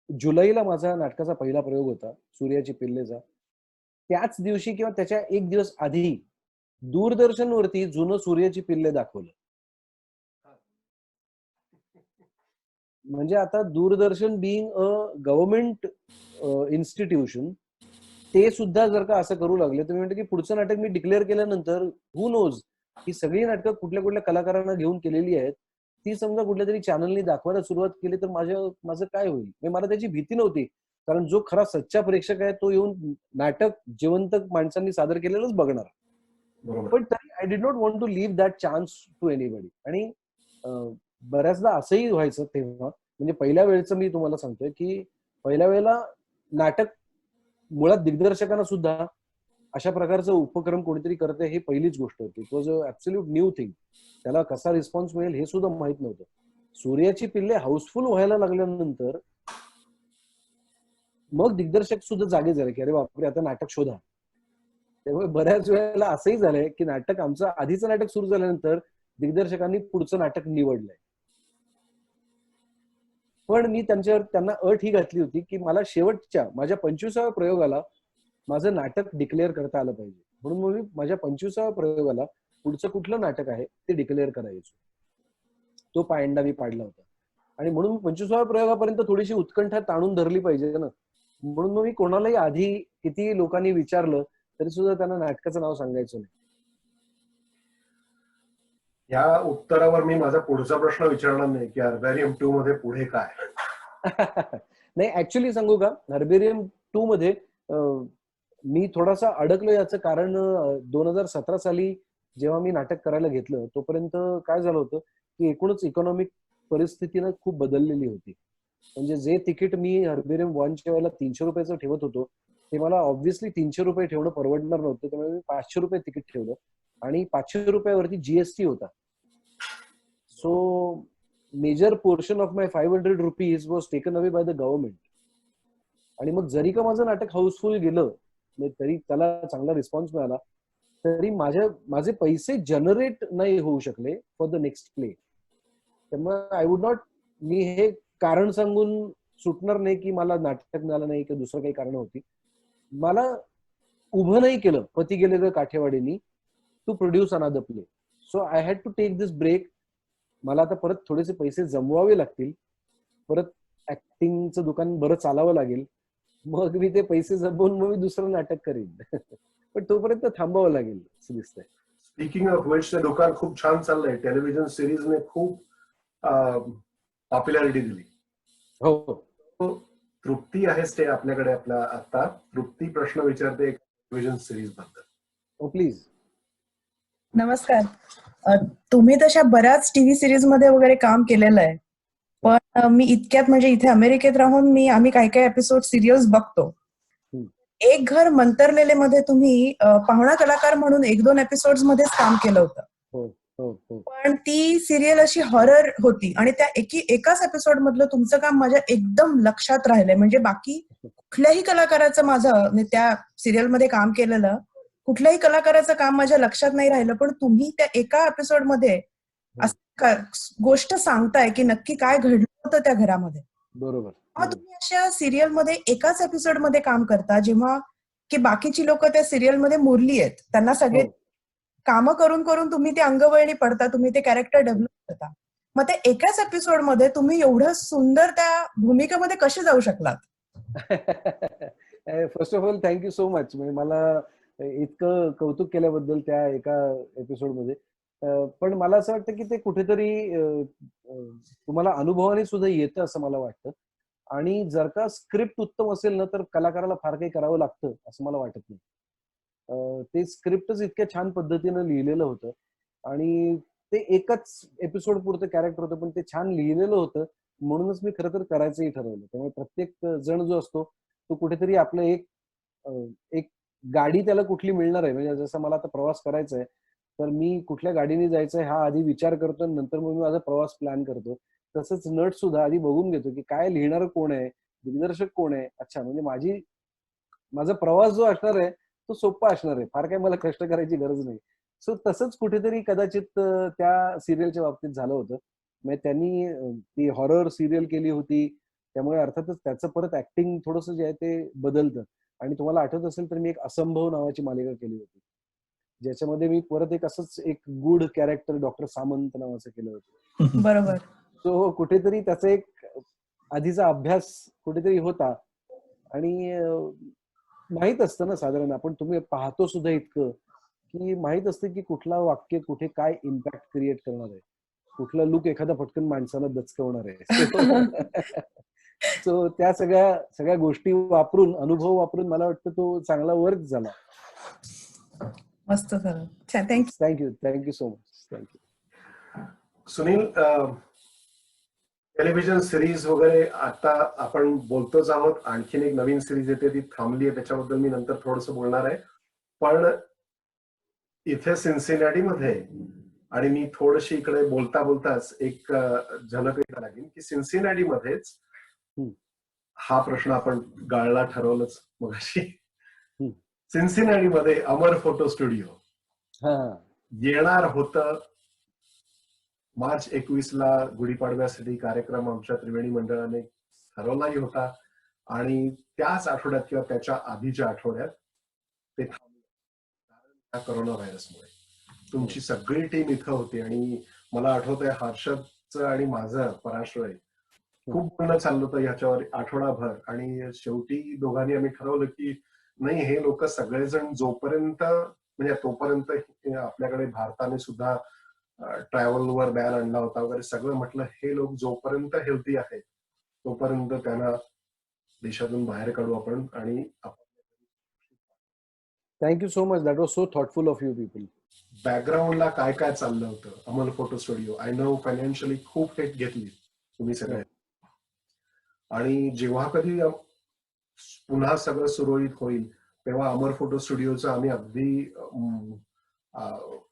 जुलैला माझा नाटकाचा पहिला प्रयोग होता सूर्याची पिल्लेचा. त्याच दिवशी किंवा त्याच्या एक दिवस आधी दूरदर्शनवरती जुनं सूर्याची पिल्ले दाखवलं. म्हणजे आता दूरदर्शन बिईंग अ गव्हर्नमेंट इन्स्टिट्यूशन, ते सुद्धा जर का असं करू लागले तर मी म्हणतो की पुढचं नाटक मी डिक्लेअर केल्यानंतर हू नोज ही सगळी नाटकं कुठल्या कुठल्या कलाकारांना घेऊन केलेली आहेत, ती समजा कुठल्या तरी चॅनलनी दाखवायला सुरुवात केली तर माझं काय होईल? म्हणजे मला त्याची भीती नव्हती. कारण जो खरा सच्चा प्रेक्षक आहे तो येऊन नाटक जिवंत माणसांनी सादर केलेलंच बघणार. पण तरी I did not want to leave that chance to anybody. आणि बऱ्याचदा असंही व्हायचं तेव्हा, म्हणजे पहिल्या वेळेचं मी तुम्हाला सांगतोय की पहिल्या वेळेला नाटक मुळात दिग्दर्शकांना सुद्धा अशा प्रकारचा उपक्रम कोणीतरी करते ही पहिलीच गोष्ट होती. It was a absolute new thing. त्याला कसा रिस्पॉन्स मिळेल हे सुद्धा माहित नव्हतं. सूर्याची पिल्ले हाऊसफुल व्हायला लागल्यानंतर मग दिग्दर्शक सुद्धा जागे झाले की अरे बापरे, आता नाटक शोधा. त्यामुळे बऱ्याच वेळेला असंही झालंय की नाटक आमचं आधीचं नाटक सुरू झाल्यानंतर दिग्दर्शकांनी पुढचं नाटक निवडलंय. पण मी त्यांना अट ही घातली होती की मला शेवटच्या माझ्या 25व्या प्रयोगाला माझं नाटक डिक्लेअर करता आलं पाहिजे. म्हणून मग मी माझ्या 25व्या प्रयोगाला पुढचं कुठलं नाटक आहे ते डिक्लेअर करायचो. तो पायंडा मी पाडला होता. आणि म्हणून 25व्या प्रयोगापर्यंत थोडीशी उत्कंठा ताणून धरली पाहिजे ना. म्हणून मग मी कोणालाही आधी किती लोकांनी विचारलं तरी सुद्धा त्यांना नाटकाचं नाव सांगायचं नाही. या उत्तरावर मी माझा पुढचा प्रश्न विचारणार नाही की हर्बॅरियम 2 मध्ये पुढे काय. नाही, ऍक्च्युली सांगू का, हर्बेरियम 2 मध्ये मी थोडासा अडकलो. याचं कारण 2017 साली जेव्हा मी नाटक करायला घेतलं तोपर्यंत काय झालं होतं की एकूणच इकॉनॉमिक परिस्थितीनं खूप बदललेली होती. म्हणजे जे तिकीट मी हर्बेरियम 1च्या वेळेला 300 रुपयाचं ठेवत होतो ते मला ऑब्व्हियसली 300 रुपये ठेवणं परवडणार नव्हतं. त्यामुळे मी 500 रुपये तिकीट ठेवलं आणि 500 रुपयावरती जीएसटी होता. So major portion of my 500 rupees was taken away by the government. आणि मग जरी का माझं नाटक हाऊसफुल गेलं तरी त्याला चांगला रिस्पॉन्स मिळाला तरी माझे पैसे जनरेट नाही होऊ शकले फॉर द नेक्स्ट प्ले. त्यामुळे आय वुड नॉट, मी हे कारण सांगून सुटणार नाही की मला नाटक मिळालं नाही किंवा दुसरं काही कारण होती. मला उभं नाही केलं पती गेले काठेवाडीनी to produce another play. So I had to take this break. मला आता परत थोडेसे पैसे जमवावे लागतील, परत ऍक्टिंगचं दुकान बरं चालावं लागेल, मग मी ते पैसे जमवून मग मी दुसरं नाटक करीन. पण तोपर्यंत थांबावं लागेल असं दिसतंय. स्पीकिंग ऑफ विच, ते दुकान खूप छान चाललंय. टेलिव्हिजन सिरीजने खूप पॉप्युलॅरिटी दिली. हो. तृप्ती आहेस ते आपल्याकडे. आपला आता तृप्ती प्रश्न विचारते टेलिव्हिजन सिरीज बद्दल. हो प्लीज. नमस्कार. तुम्ही तशा बऱ्याच टीव्ही सिरीज मध्ये वगैरे काम केलेलं आहे, पण मी इतक्यात म्हणजे इथे अमेरिकेत राहून आम्ही काही काही एपिसोड सिरियल्स बघतो. एक घर मंतरलेले मध्ये तुम्ही पाहुणा कलाकार म्हणून 1-2 एपिसोड्स मध्येच काम केलं होतं. पण ती सिरियल अशी हॉरर होती आणि त्या एकाच एपिसोड मधलं तुमचं काम माझ्या एकदम लक्षात राहिलंय. म्हणजे बाकी कुठल्याही कलाकाराचं माझं त्या सिरियल मध्ये काम केलेलं कुठल्याही कलाकाराचं काम माझ्या लक्षात नाही राहिलं, पण तुम्ही त्या एका एपिसोड मध्ये गोष्ट सांगताय की नक्की काय घडलं होतं त्या घरामध्ये. बरोबर. तुम्ही अशा सिरियल मध्ये एकाच एपिसोड मध्ये काम करता जेव्हा की बाकीची लोक त्या सिरियल मध्ये मुरली आहेत, त्यांना सगळे कामं करून करून तुम्ही ते अंगवळणी पडता, तुम्ही ते कॅरेक्टर डेव्हलप करता. मग ते एकाच एपिसोड मध्ये तुम्ही एवढं सुंदर त्या भूमिकेमध्ये कसे जाऊ शकलात? First of all thank you so much. म्हणजे मला इतकं कौतुक केल्याबद्दल त्या एका एपिसोड मध्ये. पण मला असं वाटतं की ते कुठेतरी तुम्हाला अनुभवाने सुद्धा येतं असं मला वाटतं. आणि जर का स्क्रिप्ट उत्तम असेल ना, तर कलाकाराला फार काही करावं लागतं असं मला वाटत नाही. ते स्क्रिप्टच इतक्या छान पद्धतीनं लिहिलेलं होतं आणि ते एकच एपिसोड पुरतं कॅरेक्टर होतं, पण ते छान लिहिलेलं होतं. म्हणूनच मी खरं तर करायचंही ठरवलं. त्यामुळे प्रत्येक जण जो असतो, तो कुठेतरी आपलं अ, एक गाडी त्याला कुठली मिळणार आहे, म्हणजे जसं मला आता प्रवास करायचा आहे, तर मी कुठल्या गाडीने जायचंय हा आधी विचार करतो आणि नंतर मग मी माझा प्रवास प्लॅन करतो. तसंच नट सुद्धा आधी बघून घेतो, की काय लिहिणारं कोण आहे? दिग्दर्शक कोण आहे? अच्छा, म्हणजे माझा प्रवास जो असणार आहे, तो सोप्पा असणार आहे. फार काही मला कष्ट करायची गरज नाही. सो तसंच कुठेतरी कदाचित त्या सीरियलच्या बाबतीत झालं होतं. म्हणजे त्यांनी ती हॉरर सीरियल केली होती. त्यामुळे अर्थातच त्याचं परत ॲक्टिंग थोडंसं जे आहे ते बदलतं. आणि तुम्हाला आठवत असेल तर मी एक असंभव नावाची मालिका केली होती. ज्याच्यामध्ये मी परत एक असंच एक गूढ कॅरेक्टर डॉक्टर सामंत नावाचं केलं होतं. बरोबर. सो कुठेतरी त्याचा एक आधीचा अभ्यास कुठेतरी होता आणि माहीत असतं ना साधारण आपण तुम्ही पाहतो सुद्धा इतकं, की माहीत असतं की कुठला वाक्य कुठे काय इम्पॅक्ट क्रिएट करणार आहे. कुठला लूक एखादा पटकन माणसाला दचकवणार आहे. सो त्या सगळ्या सगळ्या गोष्टी वापरून, अनुभव वापरून मला वाटतं तो चांगला वर्क झाला. मस्त झालं. छान. Thank you. Thank you. Thank you so much. Thank you. Sunil, television series वगैरे आता आपण बोलतोच आहोत. आणखीन एक नवीन सिरीज येते, ती थांबली आहे, त्याच्याबद्दल मी नंतर थोडंसं बोलणार आहे. पण इथे सिन्सिनॅटीमध्ये, आणि मी थोडीशी इकडे बोलता बोलताच एक झलक द्यायला लागेल की सिन्सिनॅटीमध्येच हा प्रश्न आपण गाळला ठरवलंच मगाशी. सिन्सिनॅटीमध्ये अमर फोटो स्टुडिओ येणार होतं. मार्च 21ला गुढीपाडव्यासाठी कार्यक्रम आमच्या त्रिवेणी मंडळाने ठरवलाही होता आणि त्याच आठवड्यात किंवा त्याच्या आधीच्या आठवड्यात ते थांबलं कारण करोना व्हायरसमुळे. तुमची सगळी टीम इथं होती आणि मला आठवतंय हर्षदचं आणि माझं पराश्रय खूप बोलणं चाललं होतं ह्याच्यावर आठवडाभर. आणि शेवटी दोघांनी आम्ही ठरवलं की नाही, हे लोक सगळेजण जोपर्यंत म्हणजे तोपर्यंत आपल्याकडे भारताने सुद्धा ट्रॅव्हलवर बॅन आणला होता वगैरे सगळं, म्हटलं हे लोक जोपर्यंत हेल्दी आहेत तोपर्यंत त्यांना देशातून बाहेर काढू आपण. आणि thank you so much. That was so thoughtful of you people. बॅकग्राऊंडला काय काय चाललं होतं Amar photo studio. I know financially खूप हिट घेतली तुम्ही सगळे. आणि जेव्हा कधी पुन्हा सगळं सुरळीत होईल तेव्हा अमर फोटो स्टुडिओचं आम्ही अगदी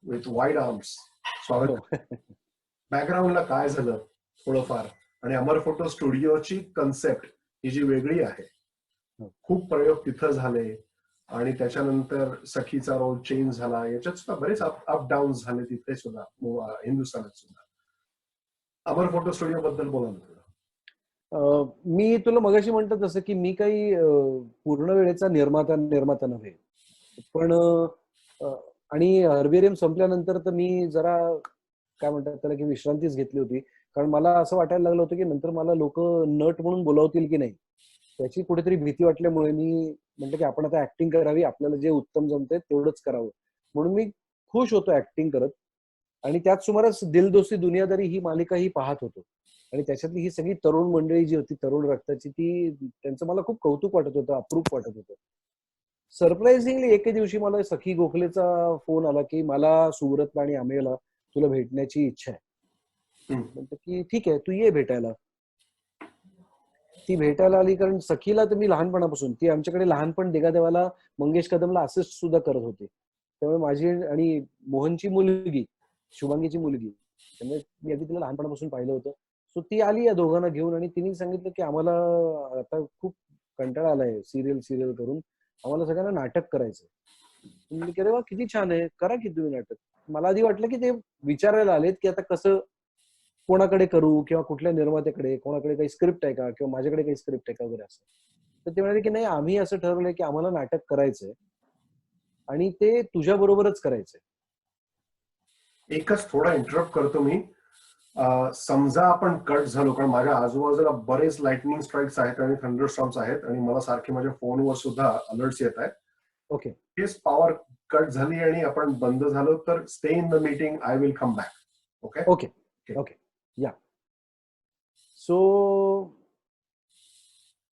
विथ वाईड आर्म्स स्वागत. बॅकग्राऊंडला काय झालं थोडंफार, आणि अमर फोटो स्टुडिओची कन्सेप्ट ही जी वेगळी आहे, खूप प्रयोग तिथं झाले आणि त्याच्यानंतर सखीचा रोल चेंज झाला. याच्यात सुद्धा बरेच अप डाऊन झाले तिथे सुद्धा, हिंदुस्थानात सुद्धा. अमर फोटो स्टुडिओ बद्दल बोला ना. मी तुला मगाशी म्हणतो तसं की मी काही पूर्ण वेळेचा निर्माता नव्हे, पण आणि हर्बेरियम संपल्यानंतर तर मी जरा काय म्हणतात त्याला की विश्रांतीच घेतली होती. कारण मला असं वाटायला लागलं होतं की नंतर मला लोक नट म्हणून बोलावतील की नाही, त्याची कुठेतरी भीती वाटल्यामुळे मी म्हटलं की आपण आता ऍक्टिंग करावी, आपल्याला जे उत्तम जमतंय तेवढंच करावं. म्हणून मी खुश होतो ऍक्टिंग करत. आणि त्याच सुमारास दिल दोस्ती दुनियादारी ही मालिका ही पाहत होतो. आणि त्याच्यातली ही सगळी तरुण मंडळी जी होती, तरुण रक्ताची, ती त्यांचं मला खूप कौतुक वाटत होतं, अप्रूप वाटत होतं. सरप्राइझिंगली एके दिवशी मला सखी गोखलेचा फोन आला की मला सुरत आणि आमेला तुला भेटण्याची इच्छा आहे. म्हणतो की ठीक आहे, तू ये भेटायला. ती भेटायला आली कारण सखीला तर मी लहानपणापासून, ती आमच्याकडे लहानपण देवाला मंगेश कदमला असिस्ट सुद्धा करत होती. त्यामुळे माझी आणि मोहनची मुलगी, शुभांगीची मुलगी, त्यामुळे मी अगदी तिला लहानपणापासून पाहिलं होतं. सो ती आली या दोघांना घेऊन आणि तिने सांगितलं की आम्हाला आता खूप कंटाळा आलाय सिरियल करून, आम्हाला सगळ्यांना नाटक करायचंय. मी अरे वा, किती छान आहे, करा की तुम्ही नाटक. मला आधी वाटलं की ते विचारायला आलेत की आता कसं कोणाकडे करू किंवा कुठल्या निर्मात्याकडे, कोणाकडे काही स्क्रिप्ट आहे का किंवा माझ्याकडे काही स्क्रिप्ट आहे का वगैरे असं. तर ते म्हणाले की नाही, आम्ही असं ठरवलंय की आम्हाला नाटक करायचंय आणि ते तुझ्या बरोबरच करायचंय. एकच थोडा इंटरप्ट करतो मी. समजा आपण कट झालो, कारण माझ्या आजूबाजूला बरेच लाइटनिंग स्ट्राइक्स आहेत आणि थंडरस्टॉर्म्स आहेत आणि मला सारखे माझ्या फोनवर सुद्धा अलर्ट्स येत आहेत. ओके. हेच पॉवर कट झाली आणि आपण बंद झालो तर stay in the meeting, I will come back. Okay okay okay या. सो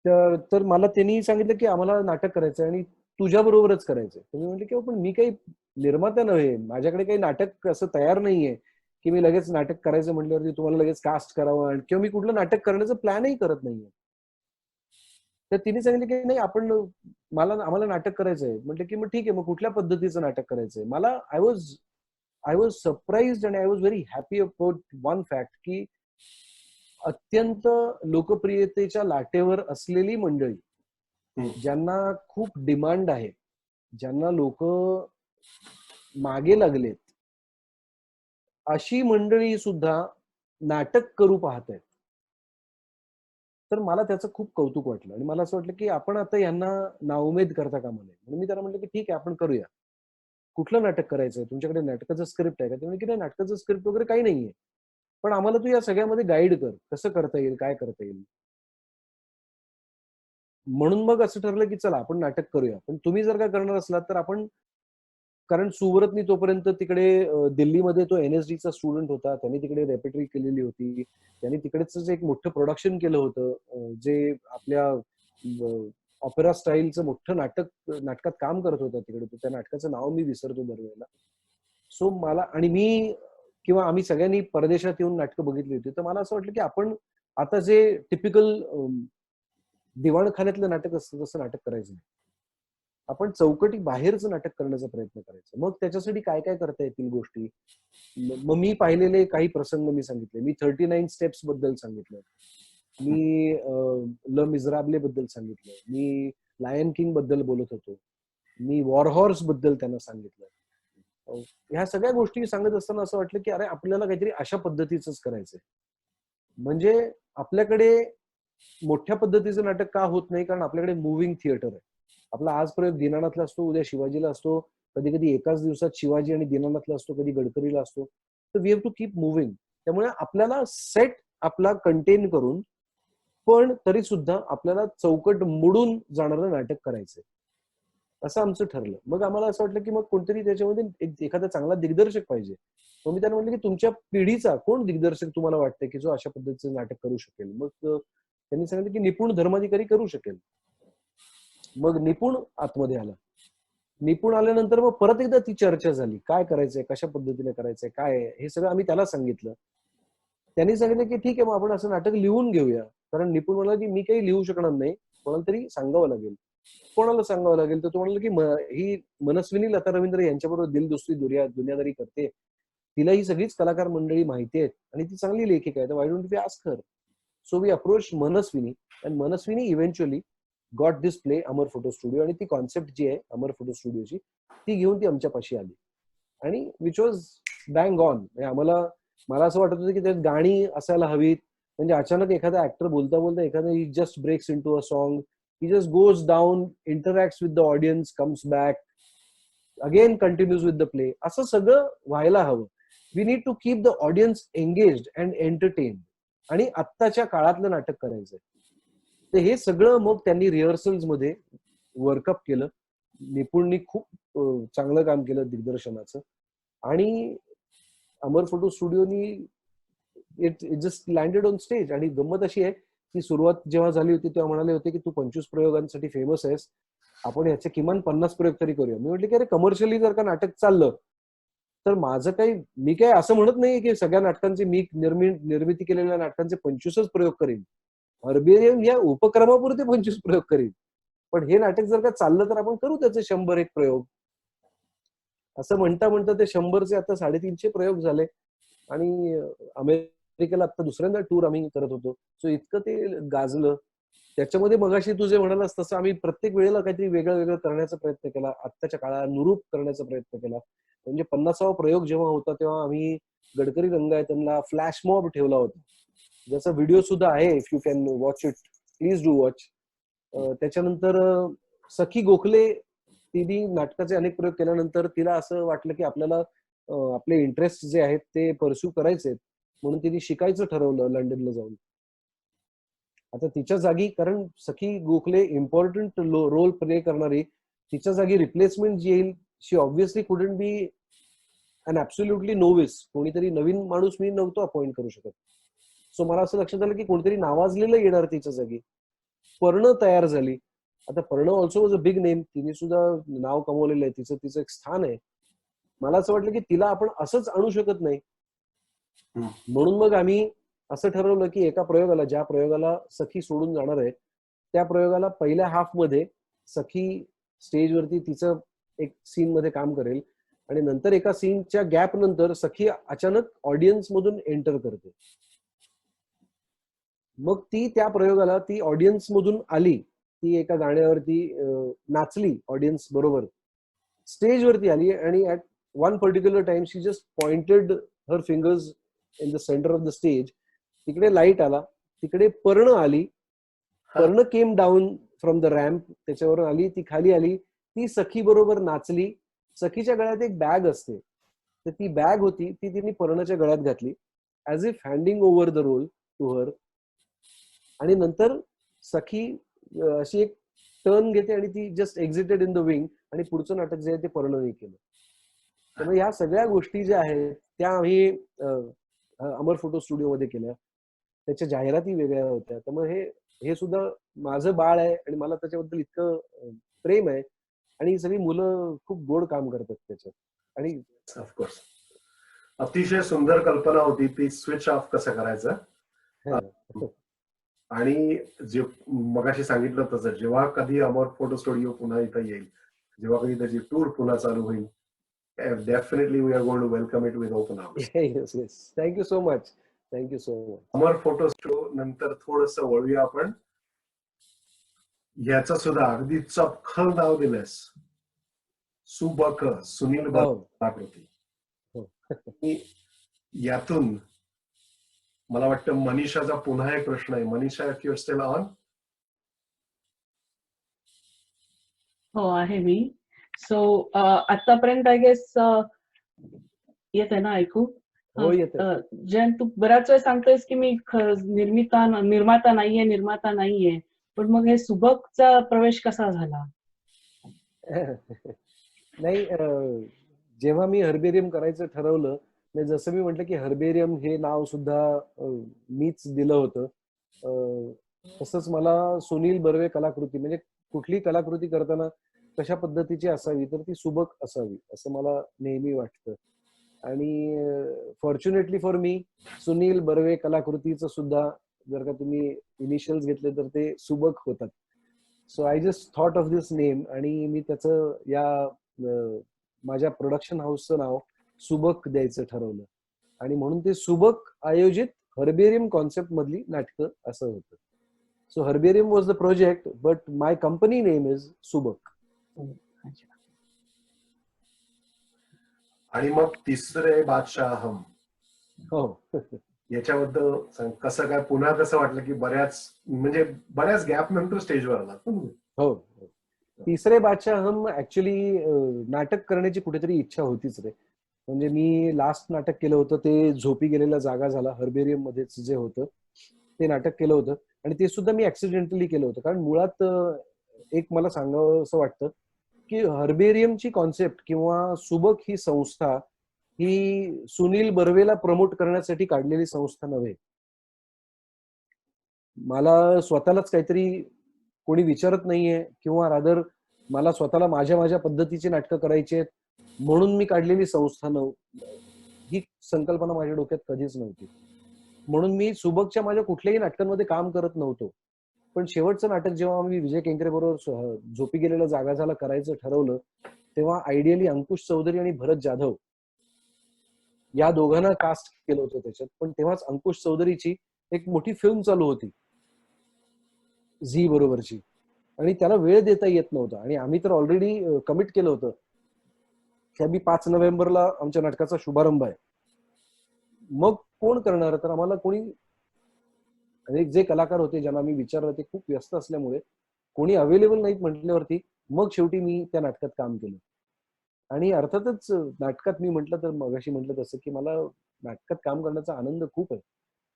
तर मला त्यांनी सांगितलं की आम्हाला नाटक करायचं आणि तुझ्या बरोबरच करायचंय. तर मी म्हटलं की पण मी काही निर्माता नव्हे, माझ्याकडे काही नाटक असं तयार नाहीये की मी लगेच नाटक करायचं म्हटल्यावरती तुम्हाला लगेच कास्ट करावं, किंवा मी कुठलं नाटक करण्याचं प्लॅनही करत नाहीये. तर तिने सांगितलं की नाही आम्हाला नाटक करायचंय. म्हटलं की मग ठीक आहे, मग कुठल्या पद्धतीचं नाटक करायचंय. मला I was surprised and I was very happy about one fact की अत्यंत लोकप्रियतेच्या लाटेवर असलेली मंडळी, ज्यांना खूप डिमांड आहे, ज्यांना लोक मागे लागलेत, अशी मंडळी सुद्धा नाटक करू पाहत आहेत. तर मला त्याचं खूप कौतुक वाटलं आणि मला असं वाटलं की आपण आता यांना नाउमेद करता कामा नये. म्हणून मी त्यांना म्हटलं की ठीक आहे, आपण करूया. कुठलं नाटक करायचंय, तुमच्याकडे नाटकाचं स्क्रिप्ट आहे का? ते म्हणजे की नाही, नाटकाचं स्क्रिप्ट वगैरे काही नाहीये, पण आम्हाला तू या सगळ्यामध्ये गाईड कर, कसं करता येईल, काय करता येईल. म्हणून मग असं ठरलं की चला आपण नाटक करूया. पण तुम्ही जर का करणार असलात तर आपण, कारण सुव्रतनी तोपर्यंत तिकडे दिल्लीमध्ये तो NSDचा स्टुडंट होता, त्यांनी तिकडे रेपेटरी केलेली होती, त्यांनी तिकडेच एक मोठं प्रोडक्शन केलं होतं, जे आपल्या ऑपेरा स्टाईलचं मोठं नाटकात काम करत होता तिकडे. त्या नाटकाचं नाव मी विसरतो दरवेळेला. सो मला आणि मी किंवा आम्ही सगळ्यांनी परदेशात येऊन नाटकं बघितली होती. तर मला असं वाटलं की आपण आता जे टिपिकल दिवाणखान्यातलं नाटक असतं तसं नाटक करायचं नाही. आपण चौकटी बाहेरचं नाटक करण्याचा प्रयत्न करायचा. मग त्याच्यासाठी काय काय करता येतील गोष्टी. मग मी पाहिलेले काही प्रसंग मी सांगितले. मी 39 स्टेप्स बद्दल सांगितलं, मी ल मिझराबले बद्दल सांगितलं, मी लायन किंग बद्दल बोलत होतो, मी वॉर हॉर्स बद्दल त्यांना सांगितलं. ह्या सगळ्या गोष्टी सांगत असताना असं वाटलं की अरे आपल्याला काहीतरी अशा पद्धतीचंच करायचंय. म्हणजे आपल्याकडे मोठ्या पद्धतीचं नाटक का होत नाही, कारण आपल्याकडे मुव्हिंग थिएटर आहे. आपला आज प्रयोग दीनानाथला असतो, उद्या शिवाजीला असतो, कधी कधी एकाच दिवसात शिवाजी आणि दीनानाथला असतो, कधी गडकरीला असतो. तर we have to keep moving. त्यामुळे आपल्याला सेट आपला कंटेन करून, पण तरी सुद्धा आपल्याला चौकट मोडून जाणारं नाटक करायचंय, असं आमचं ठरलं. मग आम्हाला असं वाटलं की मग कोणतरी त्याच्यामध्ये एखादा चांगला दिग्दर्शक पाहिजे. मग मी त्यांना म्हटलं की तुमच्या पिढीचा कोण दिग्दर्शक तुम्हाला वाटतंय की जो अशा पद्धतीचं नाटक करू शकेल. मग त्यांनी सांगितलं की निपुण धर्माधिकारी करू शकेल. मग निपुण आतमध्ये आला. निपुण आल्यानंतर मग परत एकदा ती चर्चा झाली, काय करायचंय, कशा पद्धतीने करायचंय, काय हे सगळं आम्ही त्याला सांगितलं. त्यांनी सांगितलं की ठीक आहे, मग आपण असं नाटक लिहून घेऊया. कारण निपुण म्हणाला की मी काही लिहू शकणार नाही, कोणाला तरी सांगावं लागेल. कोणाला सांगावं लागेल? तर तो म्हणाला की ही मनस्विनी लता रवींद्र यांच्याबरोबर दिलदोस्ती दुनियादारी करते, तिला ही सगळीच कलाकार मंडळी माहिती आहेत आणि ती चांगली लेखिका आहे, तर why don't we ask her. So we approach Manaswini and Manaswini eventually got this play Amar photo studio. आणि ती कॉन्सेप्ट जी आहे अमर फोटो स्टुडिओची, ती घेऊन ती आमच्यापाशी आली आणि विच वॉज बँग ऑन. मला असं वाटत होतं की त्यात गाणी असायला हवीत. म्हणजे अचानक एखादा ऍक्टर बोलता बोलता एखादा he just breaks into a song, he just goes down, interacts with the audience, comes back, again continues with the play. असं सगळं व्हायला हवं. We need to keep the audience engaged and entertained. आणि आत्ताच्या काळातलं नाटक करायचंय. तर हे सगळं मग त्यांनी रिहर्सल्स मध्ये वर्कअप केलं. निपुणनी खूप चांगलं काम केलं दिग्दर्शनाचं. आणि अमर फोटो स्टुडिओनी it just landed on stage. आणि गंमत अशी आहे की सुरुवात जेव्हा झाली होती तेव्हा म्हणाले होते की तू 25 प्रयोगांसाठी फेमस आहेस, आपण याचे किमान 50 प्रयोग तरी करूया. मी म्हटलं की अरे कमर्शियली जर का नाटक चाललं तर माझं काही, मी काय असं म्हणत नाही की सगळ्या नाटकांचे, मी निर्मिती केलेल्या नाटकांचे 25च प्रयोग करीन, अर्बेनियन या उपक्रमापुरते 25 प्रयोग करीन, पण हे नाटक जर का चाललं तर आपण करू त्याचे 100-1 प्रयोग. असं म्हणता म्हणता ते 100चे आता 350 प्रयोग झाले. आणि अमेरिकेला आता दुसऱ्यांदा टूर आम्ही करत होतो. सो इतकं ते गाजलं. त्याच्यामध्ये मगाशी तू जे म्हणालास तसं आम्ही प्रत्येक वेळेला काहीतरी वेगळं वेगळं करण्याचा प्रयत्न केला, आत्ताच्या काळानुरूप करण्याचा प्रयत्न केला. म्हणजे 50वा प्रयोग जेव्हा होता तेव्हा आम्ही गडकरी रंगायतनला फ्लॅश मॉब ठेवला होता, ज्याचा व्हिडिओ सुद्धा आहे. If you can watch it, please do watch. त्याच्यानंतर सखी गोखले, तिने नाटकाचे अनेक प्रयोग केल्यानंतर तिला असं वाटलं की आपल्याला आपले इंटरेस्ट जे आहेत ते परस्यू करायचे, म्हणून तिने शिकायचं ठरवलं लंडनला जाऊन. आता तिच्या जागी, कारण Sakhi Gokhale important role play करणारी, तिच्या जागी रिप्लेसमेंट जी येईल she obviously couldn't be an absolutely novice. कोणीतरी नवीन माणूस मी नव्हतो अपॉइंट करू शकत. सो मला असं लक्षात आलं की कोणीतरी नावाजलेलं येणार तिच्या जागी. पर्ण तयार झाली. आता पर्ण also was a big name. तिने सुद्धा नाव कमवलेलं आहे. तिचं एक स्थान आहे. मला असं वाटलं की तिला आपण असंच आणू शकत नाही. म्हणून मग आम्ही असं ठरवलं की एका प्रयोगाला, ज्या प्रयोगाला सखी सोडून जाणार आहे, त्या प्रयोगाला पहिल्या हाफ मध्ये सखी स्टेजवरती तिचं एक सीन मध्ये काम करेल आणि नंतर एका सीनच्या गॅप नंतर सखी अचानक ऑडियन्स मधून एंटर करते. मग ती त्या प्रयोगाला ती ऑडियन्स मधून आली. ती एका गाण्यावरती नाचली ऑडियन्स बरोबर. स्टेजवरती आली आणि at one particular time she just pointed her fingers in the centre of the stage. तिकडे लाईट आला. तिकडे पर्ण आली. पर्ण came down from the ramp. त्याच्यावर आली. ती खाली आली. ती सखी बरोबर नाचली. सखीच्या गळ्यात एक बॅग असते. तर ती बॅग होती ती तिने पर्णच्या गळ्यात घातली as if handing over the role to her. आणि नंतर सखी अशी एक टर्न घेते आणि ती just exited in the wing आणि पुढचं नाटक जे आहे ते पर्णने केलं. त्यामुळे ह्या सगळ्या गोष्टी ज्या आहेत त्या आम्ही अमर फोटो स्टुडिओमध्ये केल्या. त्याच्या जाहिराती वेगळ्या होत्या. त्यामुळे हे सुद्धा माझं बाळ आहे आणि मला त्याच्याबद्दल इतकं प्रेम आहे. आणि ही सगळी मुलं खूप गोड काम करतात त्याच्यात. आणि ऑफकोर्स अतिशय सुंदर कल्पना होती ती स्विच ऑफ कसं करायचं. आणि जे मगाशी सांगितलं तसं जेव्हा कधी अमर फोटो स्टुडिओ पुन्हा इथं येईल, जेव्हा कधी त्याची टूर पुन्हा चालू होईल, definitely we are going to welcome it with open arms. Yes yes. Thank you so much. Thank you so much. Amar photo studio नंतर थोडस वळूया आपण. याचं सुद्धा अगदी चपखल नाव दिलंस, सुबक, सुनील कलाकृती. यातून मला वाटतं मनीषाचा पुन्हा एक प्रश्न आहे. Manisha, if you are still on. हो आहे मी. सो आतापर्यंत आय गेस येत आहे ना ऐकू? हो येतं. जयंत, तू बराच वेळ सांगतोयस की मी निर्माता नाहीये, पण मग हे सुबकचा प्रवेश कसा झाला? नाही, जेव्हा मी हर्बेरियम करायचं ठरवलं, जसं मी म्हटलं की हर्बेरियम हे नाव सुद्धा मीच दिलं होतं. तसंच मला सुनील बर्वे कलाकृती म्हणजे कुठली कलाकृती करताना कशा पद्धतीची असावी तर ती सुबक असावी असं मला नेहमी वाटतं. आणि fortunately for me Sunil Barve कलाकृतीचं सुद्धा जर का तुम्ही इनिशियल्स घेतले तर ते सुबक होतात. So I just thought of this name आणि मी त्याचं या माझ्या प्रोडक्शन हाऊसचं नाव सुबक द्यायचं ठरवलं. आणि म्हणून ते सुबक आयोजित हर्बेरियम कॉन्सेप्ट मधली नाटकं असं होतं. So herbarium was the project but my company name is सुबक. आणि मग तिसरे बादशाह हम, हो. याच्याबद्दल सांग. कसं काय पुन्हा कसं वाटलं की बऱ्याच गॅप नंतर स्टेजवर आला. हो. तिसरे बादशाह हम ऍक्च्युली नाटक करण्याची कुठेतरी इच्छा होतीच रे. म्हणजे मी लास्ट नाटक केलं होतं ते झोपी गेलेला जागा झाला हर्बेरियम मध्येच जे होतं ते नाटक केलं होतं. आणि ते सुद्धा मी ऍक्सिडेंटली केलं होतं. कारण मुळात एक मला सांगावं असं वाटतं की हर्बेरियमची कॉन्सेप्ट किंवा सुबक ही संस्था ही सुनील बर्वेला प्रमोट करण्यासाठी काढलेली संस्था नव्हे. मला स्वतःलाच काहीतरी कोणी विचारत नाहीये किंवा रादर मला स्वतःला माझ्या पद्धतीची नाटकं करायची आहेत म्हणून मी काढलेली संस्था ही संकल्पना माझ्या डोक्यात कधीच नव्हती. म्हणून मी सुबकच्या माझ्या कुठल्याही नाटकांमध्ये काम करत नव्हतो. पण शेवटचं नाटक जेव्हा आम्ही विजय केंकरे बरोबर झोपी गेलेला जागा झाला करायचं ठरवलं तेव्हा आयडियली अंकुश चौधरी आणि भरत जाधव या दोघांना कास्ट केलं होतं त्याच्यात. पण तेव्हाच अंकुश चौधरीची एक मोठी फिल्म चालू होती झी बरोबरची आणि त्याला वेळ देता येत नव्हता. आणि आम्ही तर ऑलरेडी कमिट केलं होतं की आम्ही 5 नोव्हेंबरला आमच्या नाटकाचा शुभारंभ आहे. मग कोण करणार? तर आम्हाला कोणी आणि जे कलाकार होते ज्यांना मी विचारलं ते खूप व्यस्त असल्यामुळे कोणी अवेलेबल नाहीत म्हटल्यावरती मग शेवटी मी त्या नाटकात काम केलं. आणि अर्थातच नाटकात मी म्हटलं तर मगाशी म्हटलं तसं की मला नाटकात काम करण्याचा आनंद खूप आहे.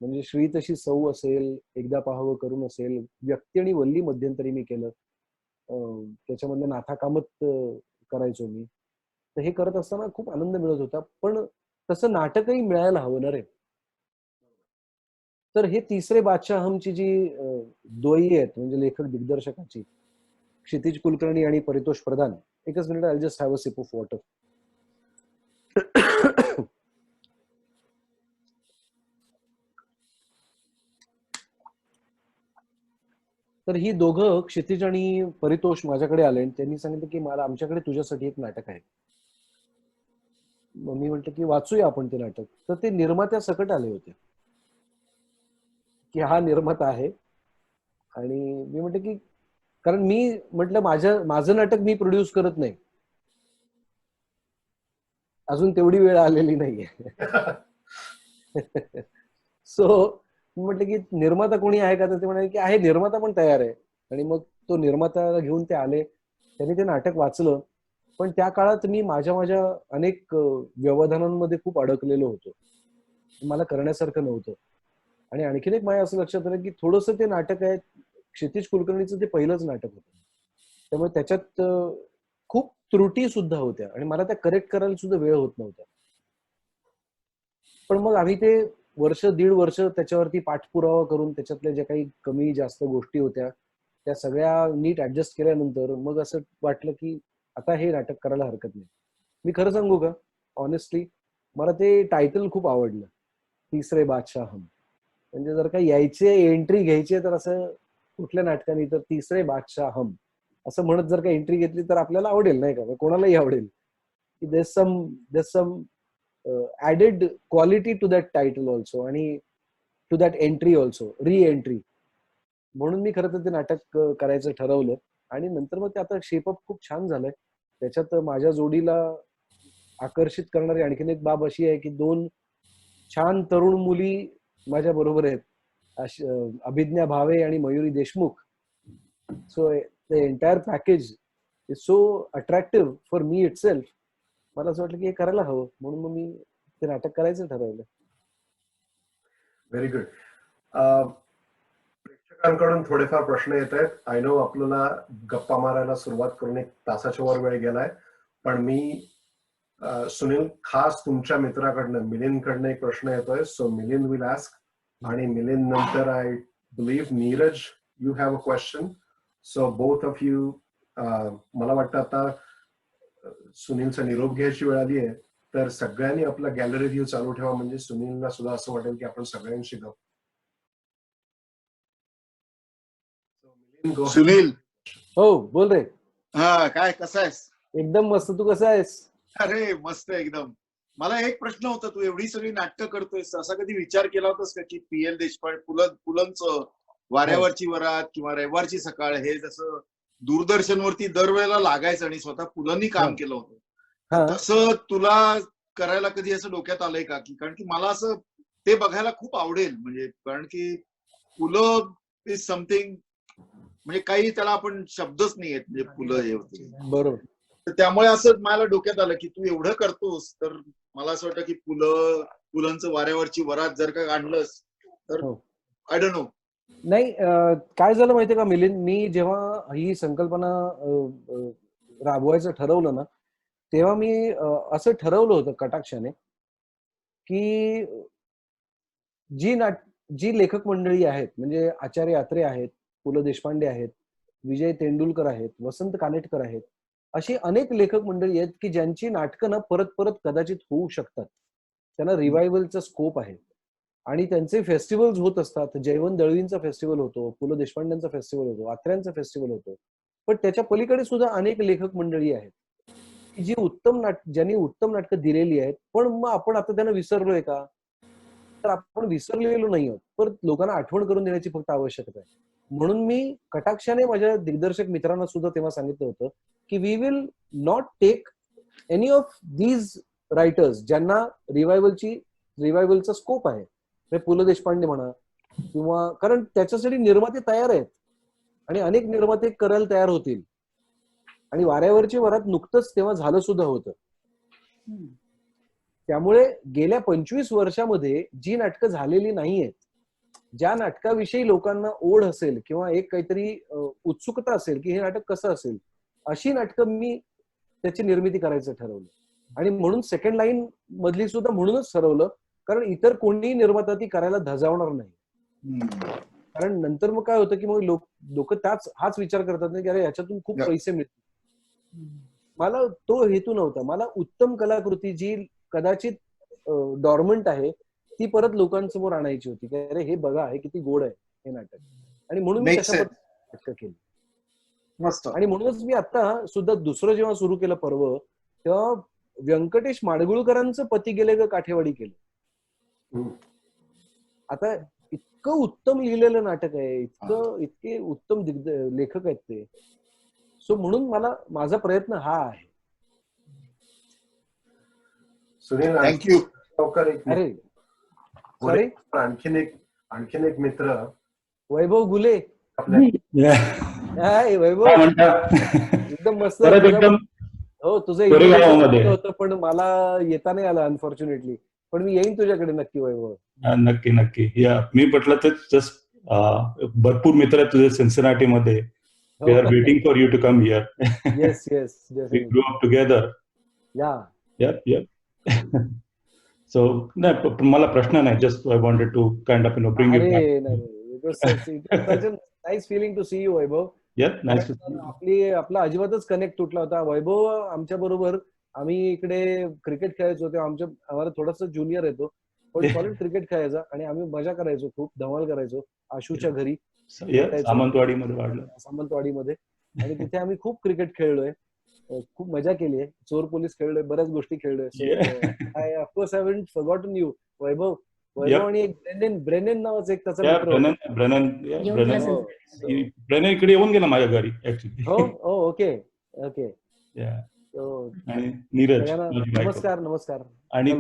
म्हणजे श्री तशी सौ असेल, एकदा पाहावं करून असेल, व्यक्ती आणि वल्ली मध्यंतरी मी केलं. त्याच्यामध्ये नाथा कामत करायचो मी. तर हे करत असताना खूप आनंद मिळत होता. पण तसं नाटकही मिळायला हवं ना रे. तर हे तिसरे बादशाह हमची जी द्वयी आहेत म्हणजे लेखक दिग्दर्शकाची, क्षितिज कुलकर्णी आणि परितोष प्रधान. एकच minute, I just have a sip of water. तर ही दोघं क्षितिज आणि परितोष माझ्याकडे आले आणि त्यांनी सांगितलं की मला आमच्याकडे तुझ्यासाठी एक नाटक आहे. मग मी म्हटलं की वाचूया आपण ते नाटक. तर ते निर्मात्या सकट आले होते की हा निर्माता आहे. आणि मी म्हटलं की कारण मी म्हटलं माझं नाटक मी प्रोड्यूस करत नाही, अजून तेवढी वेळ आलेली नाहीये. सो म्हटलं की निर्माता कोणी आहे का, तर ते म्हणाले की आहे, निर्माता पण तयार आहे. आणि मग तो निर्माता घेऊन ते आले, त्यांनी ते नाटक वाचलं. पण त्या काळात मी माझ्या अनेक व्यवधानांमध्ये खूप अडकलेलो होतो, मला करण्यासारखं नव्हतं. आणि आणखीन एक माझ्या असं लक्षात आलं की थोडंसं ते नाटक आहे, क्षितिज कुलकर्णीचं ते पहिलंच नाटक होतं, त्यामुळे त्याच्यात खूप त्रुटी सुद्धा होत्या आणि मला त्या करेक्ट करायला सुद्धा वेळ होत नव्हता. पण मग आम्ही ते दीड वर्ष त्याच्यावरती पाठपुरावा करून त्याच्यातल्या ज्या काही कमी जास्त गोष्टी होत्या त्या सगळ्या नीट ऍडजस्ट केल्यानंतर मग असं वाटलं की आता हे नाटक करायला हरकत नाही. मी खरं सांगू का, ऑनेस्टली मला ते टायटल खूप आवडलं, तिसरे बादशाह हम. म्हणजे जर का यायचे एंट्री घ्यायची तर असं कुठल्या नाटकाने तर तिसरे बादशाह हम असं म्हणत जर का एंट्री घेतली तर आपल्याला आवडेल, नाही का, कोणालाही आवडेल. की there some added quality to that title also आणि to that entry also, re entry. म्हणून मी खरं तर ते नाटक करायचं ठरवलं. आणि नंतर मग ते आता शेपअप खूप छान झालंय. त्याच्यात माझ्या जोडीला आकर्षित करणारी आणखीन एक बाब अशी आहे की 2 छान तरुण मुली माझ्या बरोबर आहेत, अभिज्ञा भावे आणि Mayuri Deshmukh. So the entire package is so attractive for me itself. मला असं वाटलं की हे करायला हवं, म्हणून मग मी ते नाटक करायचं ठरवलं. Very good. प्रेक्षकांकडून थोडेफार प्रश्न येत आहेत. आय नो आपल्याला गप्पा मारायला सुरुवात करून 1 तासाच्या वर वेळ गेलाय, पण मी सुनील खास तुमच्या मित्राकडनं मिलिंदकडनं एक प्रश्न येतोय. सो मिलिंद विल आस्क, आणि मिलिंद नंतर I believe Neeraj you have a question. So both of you, मला वाटतं आता सुनीलचा निरोप घ्यायची वेळ आली आहे, तर सगळ्यांनी आपला गॅलरी व्ह्यू चालू ठेवा, म्हणजे सुनीलला सुद्धा असं वाटेल की आपण सगळ्यांशी गप्प. सुनील, हो बोल रे. हा काय, कसा आहेस? एकदम मस्त, तू कसा आहेस? अरे मस्त एकदम. मला एक प्रश्न होता, तू एवढी सगळी नाटकं करतोयस, असा कधी विचार केला होतास का की पी.एल. देशपांडे, पुलंचं वाऱ्यावरची वरात किंवा रविवारची सकाळ हे जसं दूरदर्शनवरती दरवेळेला लागायचं आणि स्वतः पुलंनी काम केलं होतं, तसं तुला करायला कधी असं डोक्यात आलंय का? की कारण की मला असं ते बघायला खूप आवडेल, म्हणजे कारण की पुलं इज समथिंग, म्हणजे काही त्याला आपण शब्दच नाही आहेत, म्हणजे पुलं हे होते. बरोबर. तर त्यामुळे असं मला डोक्यात आलं की तू एवढं करतोस, तर मला असं वाटतं की पुलंचं वाऱ्यावरची वरात जर का आणलंस तर आय डोंट नो. नाही, काय झालं माहितीये का मिलिंद, मी जेव्हा ही संकल्पना राबवायचं ठरवलं ना, तेव्हा मी असं ठरवलं होतं कटाक्षाने की जी लेखक मंडळी आहेत, म्हणजे आचार्य अत्रे आहेत, पु ल देशपांडे आहेत, विजय तेंडुलकर आहेत, वसंत कानेटकर आहेत, अशी अनेक लेखक मंडळी आहेत की ज्यांची नाटकं ना परत परत कदाचित होऊ शकतात, त्यांना रिवायवलचा स्कोप आहे आणि त्यांचे फेस्टिवल्स होत असतात. जयवंत दळवींचा फेस्टिवल होतो, पु ल देशपांडेंचा फेस्टिवल होतो, आत्र्यांचा फेस्टिवल होतो. पण त्याच्या पलीकडे सुद्धा अनेक लेखक मंडळी आहेत की ज्यांनी उत्तम नाटकं दिलेली आहेत. पण मग आपण आता त्यांना विसरलोय का? तर आपण विसरलेलो नाही आहोत, पण लोकांना आठवण करून देण्याची फक्त आवश्यकता आहे. म्हणून मी कटाक्षाने माझ्या दिग्दर्शक मित्रांना सुद्धा तेव्हा सांगितलं होतं की we will not take any of these writers ज्यांना रिवायवलचा स्कोप आहे, पु ल देशपांडे म्हणा, किंवा कारण त्याच्यासाठी निर्माते तयार आहेत आणि अनेक निर्माते करायला तयार होतील. आणि वाऱ्यावरची वरात नुकतंच तेव्हा झालं सुद्धा होतं. त्यामुळे गेल्या 25 वर्षामध्ये जी नाटकं झालेली नाहीयेत, ज्या नाटकाविषयी लोकांना ओढ असेल किंवा एक काहीतरी उत्सुकता असेल की हे नाटक कसं असेल, अशी नाटकं मी त्याची निर्मिती करायचं ठरवलं. आणि म्हणून सेकंड लाईन मधली सुद्धा म्हणूनच ठरवलं, कारण इतर कोणीही निर्माता ती करायला धजावणार नाही. कारण नंतर मग काय होतं की मग लोक हाच विचार करतात ना की अरे याच्यातून खूप पैसे मिळतील. मला तो हेतू नव्हता. मला उत्तम कलाकृती जी कदाचित डॉर्मंट आहे ती परत लोकांसमोर आणायची होती की अरे हे बघा, हे किती गोड आहे हे नाटक. आणि म्हणून मी तशा नाटकं केली. मस्त. आणि म्हणूनच मी आता सुद्धा दुसरं जेव्हा सुरू केलं पर्व, तेव्हा व्यंकटेश माडगुळकरांचं पती गेले ग काठेवाडी केलं. आता इतकं उत्तम लिहिलेलं नाटक आहे, इतके उत्तम लेखक आहेत ते. सो म्हणून माझा प्रयत्न हा आहे. सुनील, थँक्यू. अरे सॉरी, आणखीन एक मित्र वैभव गुले. वैभव एकदम मस्त. हो, तुझं होतं पण मला येता नाही आलं अनफॉर्च्युनेटली. पण मी येईन तुझ्याकडे नक्की वैभव. नक्की नक्की या. मी म्हटलं तर जस्ट भरपूर मित्र आहेत तुझे सिन्सिनाटी मध्ये. We are waiting for you to come here. Yes, We grew up together. Yeah. Yep. So, मला प्रश्न नाही. Just I wanted to kind of bring you back. It was such a nice feeling to see you, Vaibhav. Yeah, nice to see you. आपला अजिबातच connect तुटला होता. वैभव आमच्या बरोबर आम्ही इकडे क्रिकेट खेळायचो तेव्हा आम्हाला थोडासा ज्युनियर येतो, पण सॉलिड क्रिकेट खेळायचा आणि आम्ही मजा करायचो, खूप धमाल करायचो आशूच्या घरी. सामंतवाडीमध्ये. आणि तिथे आम्ही खूप क्रिकेट खेळलोय, खूप मजा केली आहे. चोर पोलीस खेळलोय, बऱ्याच गोष्टी खेळलोय. I of course have haven't forgotten you Vaibhav. आणि एक ब्रेनेन नावाचं एक त्याचा मित्र. ब्रेनन इकडे येऊन गेला माझ्या घरी ऍक्च्युली. हो, ओके. नीरज, नमस्कार. आणि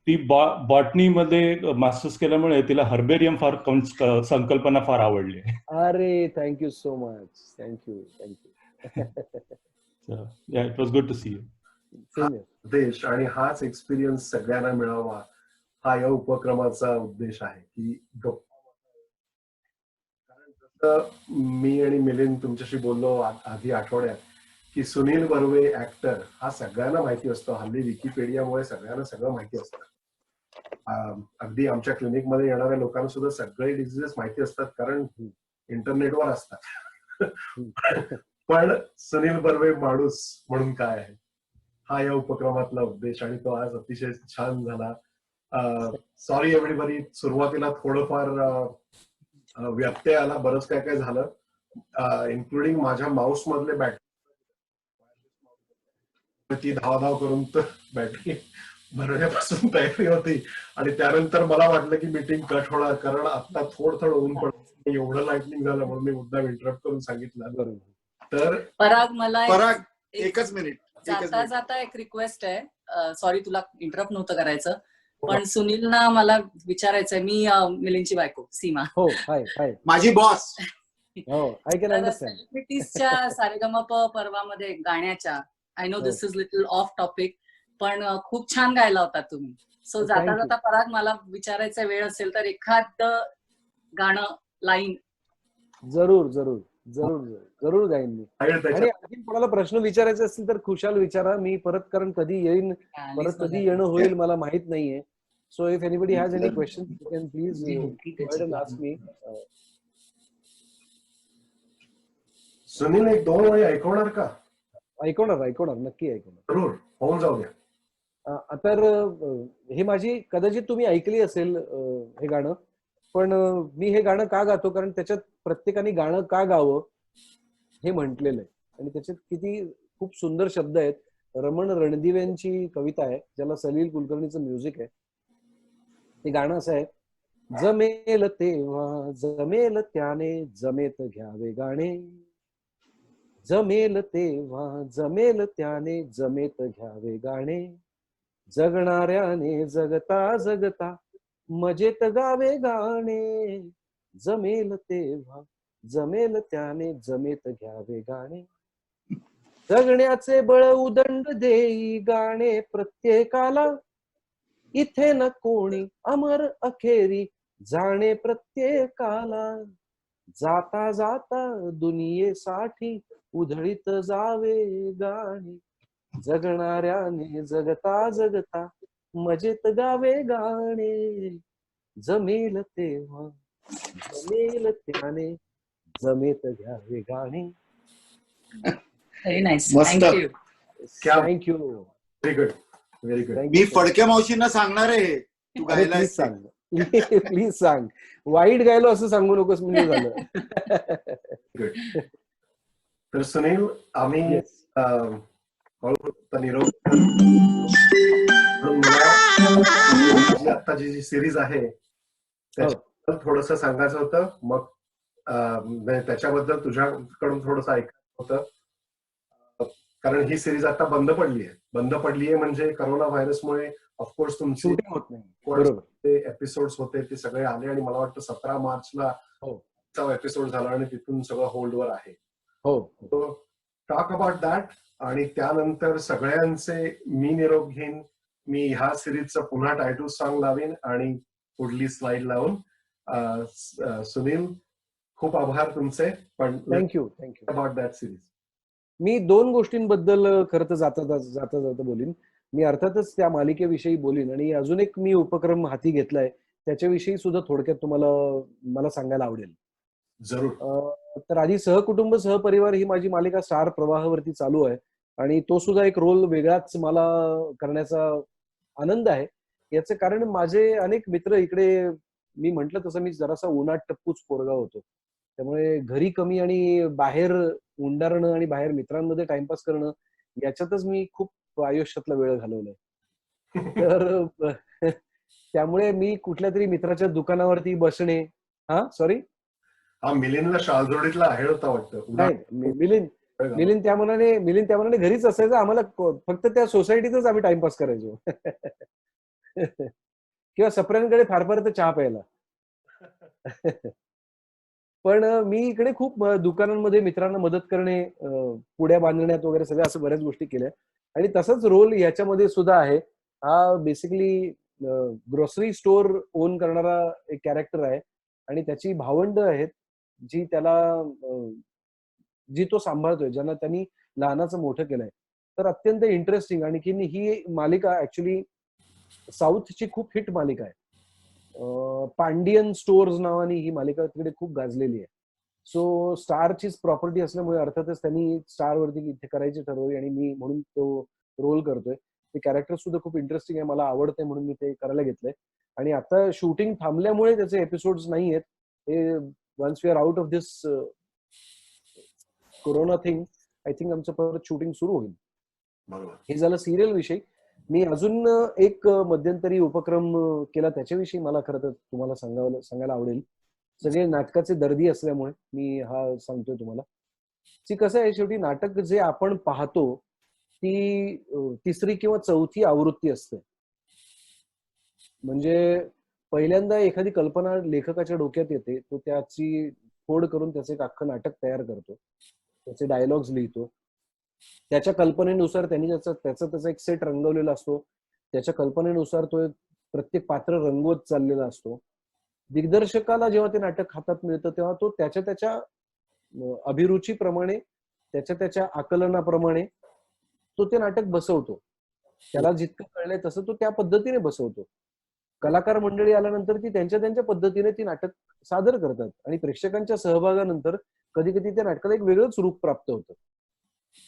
ती बॉटनी मध्ये मास्टर्स केल्यामुळे तिला हर्बेरियम फार संकल्पना फार आवडली. अरे thank you so much. Thank you. It was good to see you. उद्देश आणि हाच एक्सपिरियन्स सगळ्यांना मिळावा हा या उपक्रमाचा उद्देश आहे की कारण जसं मी आणि मिलिंद तुमच्याशी बोललो आधी आठवड्यात की सुनील बर्वे ऍक्टर हा सगळ्यांना माहिती असतो. हल्ली विकिपीडियामुळे सगळ्यांना सगळं माहिती असतं. अगदी आमच्या क्लिनिकमध्ये येणाऱ्या लोकांना सुद्धा सगळे डिझिजेस माहिती असतात कारण इंटरनेटवर असतात. पण सुनील बर्वे माणूस म्हणून काय आहे हा या उपक्रमातला उद्देश आणि तो आज अतिशय छान झाला. सॉरी एव्हरीबडी, सुरुवातीला थोडंफार व्यत्यय आला, बरंच काय झालं, इन्क्लुडिंग माझ्या माऊस मधले बॅटरी ती धाव करून बॅटरी भरण्यापासून तयारी होती आणि त्यानंतर मला वाटलं की मीटिंग कट होणार कारण आता थोडं ऊन पडलं, एवढं लाइटनिंग झालं म्हणून मी मुद्दाम इंटरप्ट करून सांगितलं. तर पराग एकच मिनिट, जाता एक रिक्वेस्ट आहे. सॉरी तुला इंटरप्ट नव्हतं करायचं, पण सुनीलना मला विचारायचंय. मी मिलिंदची बायको सीमा. हो, हाय. माझी बॉस. हो, आय कॅन अंडरस्टँड. सेलिब्रिटीजच्या सारेगमप पर्वामध्ये गाण्याच्या, I know this is little of topic, पण खूप छान गायला होता तुम्ही. सो जाता पराग मला विचारायचा वेळ असेल तर एखाद गाणं लाईन. जरूर गाईन मी. आणि आणखी कोणाला प्रश्न विचारायचे असतील तर खुशाल विचारा. मी परत, कारण कधी येईन, परत कधी येणं होईल मला माहित नाहीये. So if anybody has any question you can please ask me. Sunil एक 2 वेळी ऐकवणार का? ऐकवणार नक्की ऐकवणार. जरूर, होऊन जाऊ द्या. तर हे माझी कदाचित तुम्ही ऐकली असेल हे गाणं, पण मी हे गाणं का गातो कारण त्याच्यात प्रत्येकाने गाणं का गावं हे म्हटलेलं आहे आणि त्याच्यात किती खूप सुंदर शब्द आहेत. रमण रणदिवेंची कविता आहे ज्याला सलील कुलकर्णीचं म्युझिक आहे. ते गाणं असं आहे, जमेल तेव्हा जमेल त्याने जमेत घ्यावे गाणे, जमेल तेव्हा जमेल त्याने जमेत घ्यावे गाणे, जगणाऱ्याने जगता जगता मजेत गावे गाणे, जमेल तेव्हा जमेल त्याने जमेत घ्यावे गाणे, जगण्याचे बळ उदंड देई गाणे प्रत्येकाला, इथे न कोणी अमर अखेरी जाणे प्रत्येकाला, जाता जाता दुनियेसाठी उधळीत जावे गाणे, जगणाऱ्याने जगता जगता मजेत गावे गाणे, जमेल तेव्हा जमेल त्याने जमेत घ्यावे गाणे. Very nice. मस्त. थँक्यू. क्या- thank you. Very good, very good. मी फडक्या मावशींना सांगणार आहे हे. तू अरे गायला प्लीज सांग, प्लीज सांग. वाईट गायलो असं सांगू नकोस म्हणजे झालं. तर सुनील, आम्ही Yes. हळूहळू निरोप म्हणून मला जी आत्ताची जी सिरीज आहे त्याच्याबद्दल थोडस सांगायचं होतं. मग म्हणजे त्याच्याबद्दल तुझ्याकडून थोडंसं ऐकायचं होतं. कारण ही सिरीज आता बंद पडली आहे म्हणजे करोना व्हायरसमुळे ऑफकोर्स तुमची शूटिंग होत नाही. बरोबर. एपिसोड्स होते ते सगळे आले आणि मला वाटतं 17 मार्चला एपिसोड झाला आणि तिथून सगळं होल्डवर आहे. हो. Talk about that. आणि त्यानंतर सगळ्यांचे मी निरोप घेईन. मी ह्या सिरीजचं पुन्हा टायटल सॉन्ग लावीन आणि पुढली स्लाइड लावून. सुनील, खूप आभार तुमचे. पण थँक्यू. About that series. मी 2 गोष्टींबद्दल खरं तर जाता बोलीन. मी अर्थातच त्या मालिकेविषयी बोलीन आणि अजून एक मी उपक्रम हाती घेतलाय त्याच्याविषयी सुद्धा थोडक्यात तुम्हाला मला सांगायला आवडेल. जरूर. तर आधी सहकुटुंब सहपरिवार ही माझी मालिका स्टार प्रवाहावरती चालू आहे आणि तो सुद्धा एक रोल वेगळाच मला करण्याचा आनंद आहे. याचं कारण माझे अनेक मित्र इकडे, मी म्हंटल तसं मी जरासा उन्हात टप्पूच पोरगा होतो, त्यामुळे घरी कमी आणि बाहेर उंडारणं आणि बाहेर मित्रांमध्ये टाइमपास करणं याच्यातच मी खूप आयुष्यातला वेळ घालवलाय. तर त्यामुळे मी कुठल्या तरी मित्राच्या दुकानावरती बसणे. सॉरी, मिलिंदला शालजोडीतला आहे होता वाटतं. नाही, मिलिंद त्या मनाने घरीच असायचं. आम्हाला फक्त त्या सोसायटीतच आम्ही टाइमपास करायचो. किंवा सप्र्यांकडे फार तर चहा प्यायला. पण मी इकडे खूप दुकानांमध्ये मित्रांना मदत करणे, पुड्या बांधण्यात वगैरे सगळ्या असं बऱ्याच गोष्टी केल्या. आणि तसाच रोल याच्यामध्ये सुद्धा आहे. हा बेसिकली ग्रोसरी स्टोअर ओन करणारा एक कॅरेक्टर आहे आणि त्याची भावंड आहेत जी तो सांभाळतोय, ज्यांना त्यांनी लहानाचं मोठं केलंय. तर अत्यंत इंटरेस्टिंग. आणि ही मालिका ऍक्च्युली साऊथची खूप हिट मालिका आहे. पांडियन स्टोअर्स नावाने ही मालिका तिकडे खूप गाजलेली आहे. सो स्टारचीच प्रॉपर्टी असल्यामुळे अर्थातच त्यांनी स्टारवरती इथे करायची ठरवली आणि मी म्हणून तो रोल करतोय. ते कॅरेक्टर सुद्धा खूप इंटरेस्टिंग आहे, मला आवडतंय म्हणून मी ते करायला घेतलंय. आणि आता शूटिंग थांबल्यामुळे त्याचे एपिसोड्स नाही आहेत. हे once we are out of this corona thing, I think आमचं परत शूटिंग सुरू होईल. बरोबर. हे झालं सिरियल विषयी. मी अजून एक मध्यंतरी उपक्रम केला त्याच्याविषयी मला खरं तर तुम्हाला सांगायला आवडेल. सगळे नाटकाचे दर्दी असल्यामुळे मी हा सांगतोय तुम्हाला. कसं आहे, शेवटी नाटक जे आपण पाहतो ती 3री किंवा 4थी आवृत्ती असते. म्हणजे पहिल्यांदा एखादी कल्पना लेखकाच्या डोक्यात येते, तो त्याची फोड करून त्याचं एक अख्खं नाटक तयार करतो, त्याचे डायलॉग्स लिहितो. त्याच्या कल्पनेनुसार त्यांनी त्याचा एक सेट रंगवलेला असतो. त्याच्या कल्पनेनुसार तो एक प्रत्येक पात्र रंगवत चाललेला असतो. दिग्दर्शकाला जेव्हा ते नाटक हातात मिळतं तेव्हा तो त्याच्या अभिरुचीप्रमाणे, त्याच्या आकलनाप्रमाणे तो ते नाटक बसवतो. त्याला जितकं कळलंय तसं तो त्या पद्धतीने बसवतो. कलाकार मंडळी आल्यानंतर ती त्यांच्या पद्धतीने ती नाटक सादर करतात आणि प्रेक्षकांच्या सहभागानंतर कधी कधी त्या नाटकाला एक वेगळंच रूप प्राप्त होतं.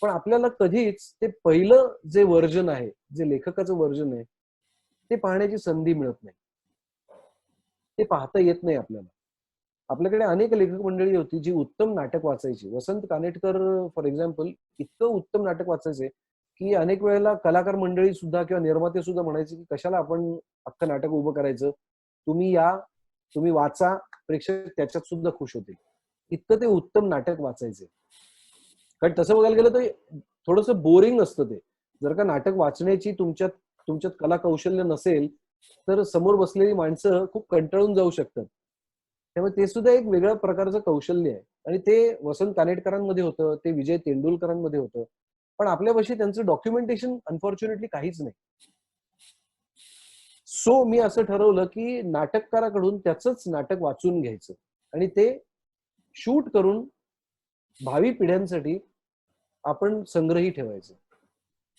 पण आपल्याला कधीच ते पहिलं जे व्हर्जन आहे, जे लेखकाचं व्हर्जन आहे, ते पाहण्याची संधी मिळत नाही, ते पाहता येत नाही आपल्याला. आपल्याकडे अनेक लेखक मंडळी होती जी उत्तम नाटक वाचायची. वसंत कानेटकर फॉर एक्झाम्पल इतकं उत्तम नाटक वाचायचे की अनेक वेळेला कलाकार मंडळी सुद्धा किंवा निर्माते सुद्धा म्हणायचे की कशाला आपण अख्खं नाटक उभं करायचं, तुम्ही या, तुम्ही वाचा, प्रेक्षक त्याच्यात सुद्धा खुश होतील. इतकं ते उत्तम नाटक वाचायचे. कारण तसं बघायला गेलं तर थोडंसं बोरिंग असतं ते. जर का नाटक वाचण्याची तुमच्यात कला कौशल्य नसेल तर समोर बसलेली माणसं खूप कंटाळून जाऊ शकतात. त्यामुळे ते सुद्धा एक वेगळ्या प्रकारचं कौशल्य आहे आणि ते वसंत कानेटकरांमध्ये होतं, ते विजय तेंडुलकरांमध्ये होतं. पण आपल्यापाशी त्यांचं डॉक्युमेंटेशन अनफॉर्च्युनेटली काहीच नाही. सो मी असं ठरवलं की नाटककाराकडून त्याचंच नाटक वाचून घ्यायचं आणि ते शूट करून भावी पिढ्यांसाठी आपण संग्रही ठेवायचं.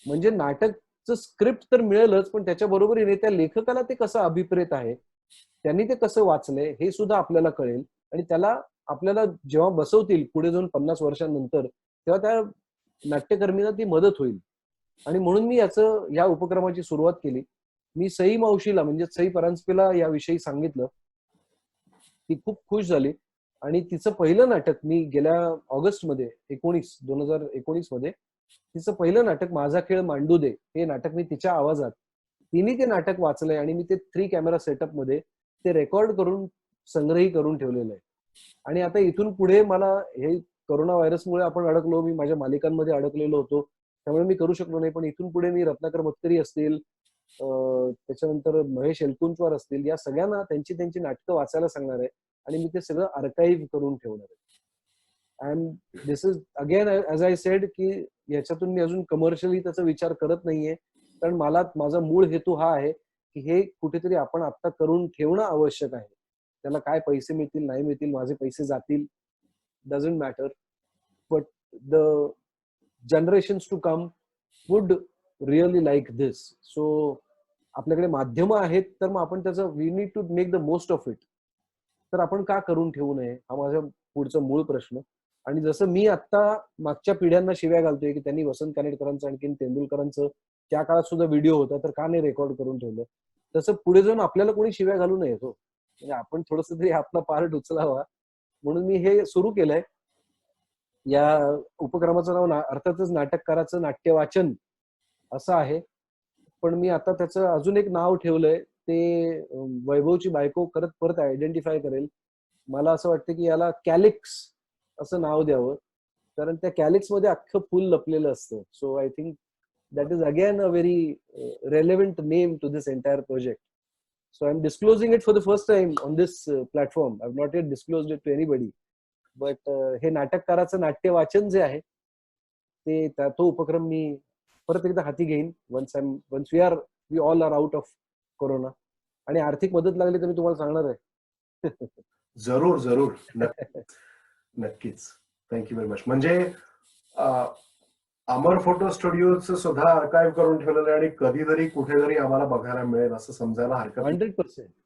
म्हणजे नाटकचं स्क्रिप्ट तर मिळेलच, पण त्याच्या बरोबरीने त्या लेखकाला ते कसं अभिप्रेत आहे, त्यांनी ते कसं वाचलंय हे सुद्धा आपल्याला कळेल. आणि त्याला आपल्याला जेव्हा बसवतील पुढे जाऊन 50 वर्षांनंतर, तेव्हा त्या नाट्यकर्मीला ती मदत होईल. आणि म्हणून मी या उपक्रमाची सुरुवात केली. मी सई मावशीला म्हणजे सई परांजपेला याविषयी सांगितलं. ती खूप खुश झाली आणि तिचं पहिलं नाटक मी गेल्या ऑगस्टमध्ये 2019 मध्ये तिचं पहिलं नाटक माझा खेळ मांडू दे हे नाटक मी तिच्या आवाजात, तिने ते नाटक वाचलंय आणि मी ते 3 कॅमेरा सेटअप मध्ये ते रेकॉर्ड करून संग्रही करून ठेवलेलं आहे. आणि आता इथून पुढे मला हे कोरोना व्हायरसमुळे आपण अडकलो, मी माझ्या मालिकांमध्ये अडकलेलो होतो, त्यामुळे मी करू शकलो नाही. पण इथून पुढे मी रत्नाकर मतकरी असतील, त्याच्यानंतर महेश एलकुंचवार असतील, या सगळ्यांना त्यांची नाटकं वाचायला सांगणार आहे आणि मी ते सगळं आर्काईव्ह करून ठेवणार आहे. And this is again as I said की याच्यातून मी अजून कमर्शियली त्याचा विचार करत नाहीये, कारण माझा मूळ हेतू हा आहे की हे कुठेतरी आपण आता करून ठेवणं आवश्यक आहे. त्याला काय पैसे मिळतील नाही मिळतील, माझे पैसे जातील, doesn't matter, but the generations to come would really like this. So आपल्याकडे माध्यमं आहेत तर मग आपण त्याचं we need to make the most of it. तर आपण का करून ठेवू नये हा माझा पुढचा मूळ प्रश्न. आणि जसं मी आता मागच्या पिढ्यांना शिव्या घालतोय की त्यांनी वसंत कानेटकरांचं आणखीन तेंडुलकरांचं त्या काळात सुद्धा व्हिडिओ होता तर का नाही रेकॉर्ड करून ठेवलं, तसं पुढे जाऊन आपल्याला कोणी शिव्या घालू नये हो. म्हणजे आपण थोडस तरी आपला पार्ट उचलावा म्हणून मी हे सुरू केलंय. या उपक्रमाचं नाव अर्थातच नाटककाराचं नाट्य वाचन असं आहे, पण मी आता त्याचं अजून एक नाव ठेवलंय, ते वैभवची बायको परत आयडेंटिफाय करेल. मला असं वाटतं की याला कॅलिक्स असं नाव द्यावं, कारण त्या कॅलिक्स मध्ये अख्खं फुल लपलेलं असतं. So I think that is again a very relevant name to this entire project. So I'm disclosing it for the first time on this platform. I've not yet disclosed it to anybody. But हे नाटककाराचं नाट्य वाचन जे आहे ते तो उपक्रम मी परत एकदा हाती घेईन once we all are out of corona. आणि आर्थिक मदत लागली तर मी तुम्हाला सांगणार आहे. जरूर जरूर नक्कीच. Thank you very much. म्हणजे अमर फोटो स्टुडिओचं सुद्धा आर्काइव्ह करून ठेवलेलं आहे आणि कधीतरी कुठेतरी आम्हाला बघायला मिळेल असं समजायला हरकत नाही.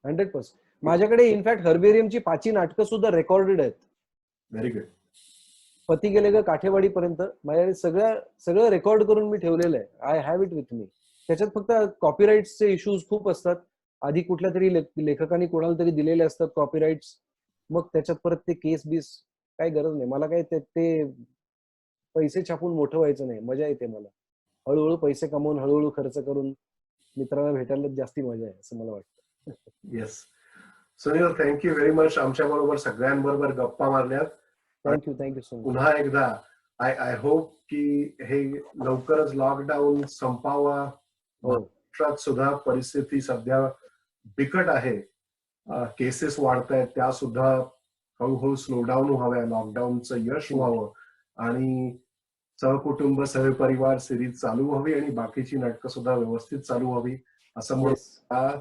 100%. माझ्याकडे इनफॅक्ट हर्बेरियमची 5 नाटकं सुद्धा रेकॉर्डेड आहेत. Very good. पती गेले ग काठेवाडी पर्यंत माझ्याकडे सगळं रेकॉर्ड करून मी ठेवलेलं आहे. I have it with me. त्याच्यात फक्त कॉपीराईट्सचे इश्यूज खूप असतात. आधी कुठल्या तरी लेखकांनी कोणाला तरी दिलेले असतात कॉपीराईट्स, मग त्याच्यात परत ते केस बीस काही गरज नाही. मला काय ते पैसे छापून मोठं व्हायचं नाही, मजा येते मला. हळूहळू पैसे कमवून हळूहळू खर्च करून मित्रांना भेटायला जास्ती मजा आहे असं मला वाटतं. Yes Sunil, thank you very much. आमच्या बरोबर सगळ्यांबरोबर गप्पा मारल्यात. Thank you so much. पुन्हा एकदा आय होप की हे लवकरच लॉकडाऊन संपावा. महाराष्ट्रात सुद्धा परिस्थिती सध्या बिकट आहे, केसेस वाढत आहेत, त्या सुद्धा हळूहळू स्लो डाऊन व्हाव्या, लॉकडाऊनचं यश व्हावं आणि सहकुटुंब सहपरिवार सिरीज चालू व्हावी आणि बाकीची नाटकं सुद्धा व्यवस्थित चालू व्हावी असं म्हणून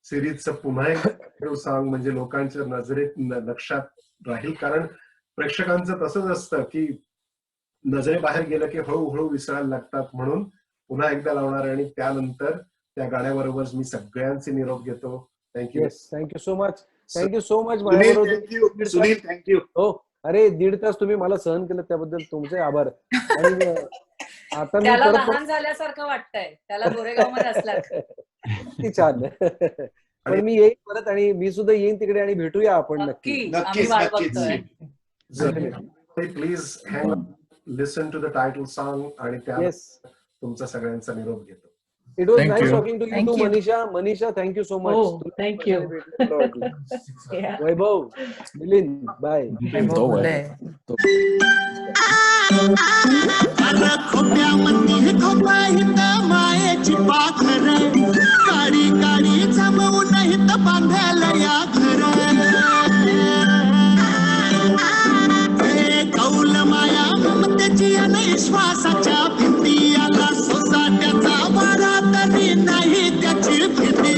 सिरीजचं पुन्हा एक सांग म्हणजे लोकांच्या नजरेत लक्षात राहील. कारण प्रेक्षकांचं तसंच असतं की नजरेबाहेर गेलं की हळूहळू विसरायला लागतात. म्हणून पुन्हा एकदा लावणार आणि त्यानंतर त्या गाण्याबरोबर मी सगळ्यांचे निरोप घेतो. Thank you so much. Thank you so much. Sunil thank you. हो, अरे 1.5 तास तुम्ही मला सहन केलं त्याबद्दल तुमचे आभार. आणि आता मी लहान झाल्यासारखं वाटतंय त्याला गोरेगावमध्ये असल्यासारखं. किती छान. पण मी येईन परत आणि मी सुद्धा येईन तिकडे आणि भेटूया आपण नक्की. Please listen to the title song आणि त्या तुमचा सगळ्यांचा निरोप घेतो. It was nice talking to you too, Manisha. Manisha, thank you so much. Oh, thank you. Vaibhav, Milind, bye. मायेची पाखर काडी काडी जमवून हित बांधायला या घर कौल माया ममतेची आणि श्वासाच्या भिंती आला सोसाट्याचा वारा तरी नाही त्याची भीती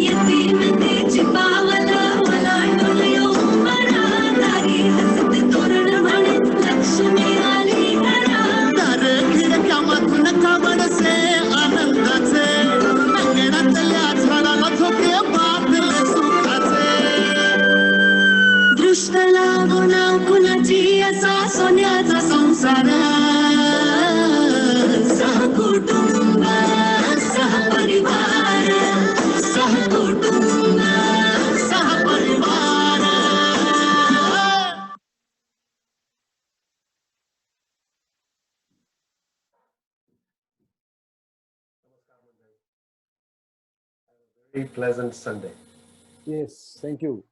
येते पावल मला डोलयो मरा दारी हसते तोरण म्हणे लक्ष्मी आली घरा. दर खिडक्यामधून कावड से Very pleasant Sunday. Yes, thank you.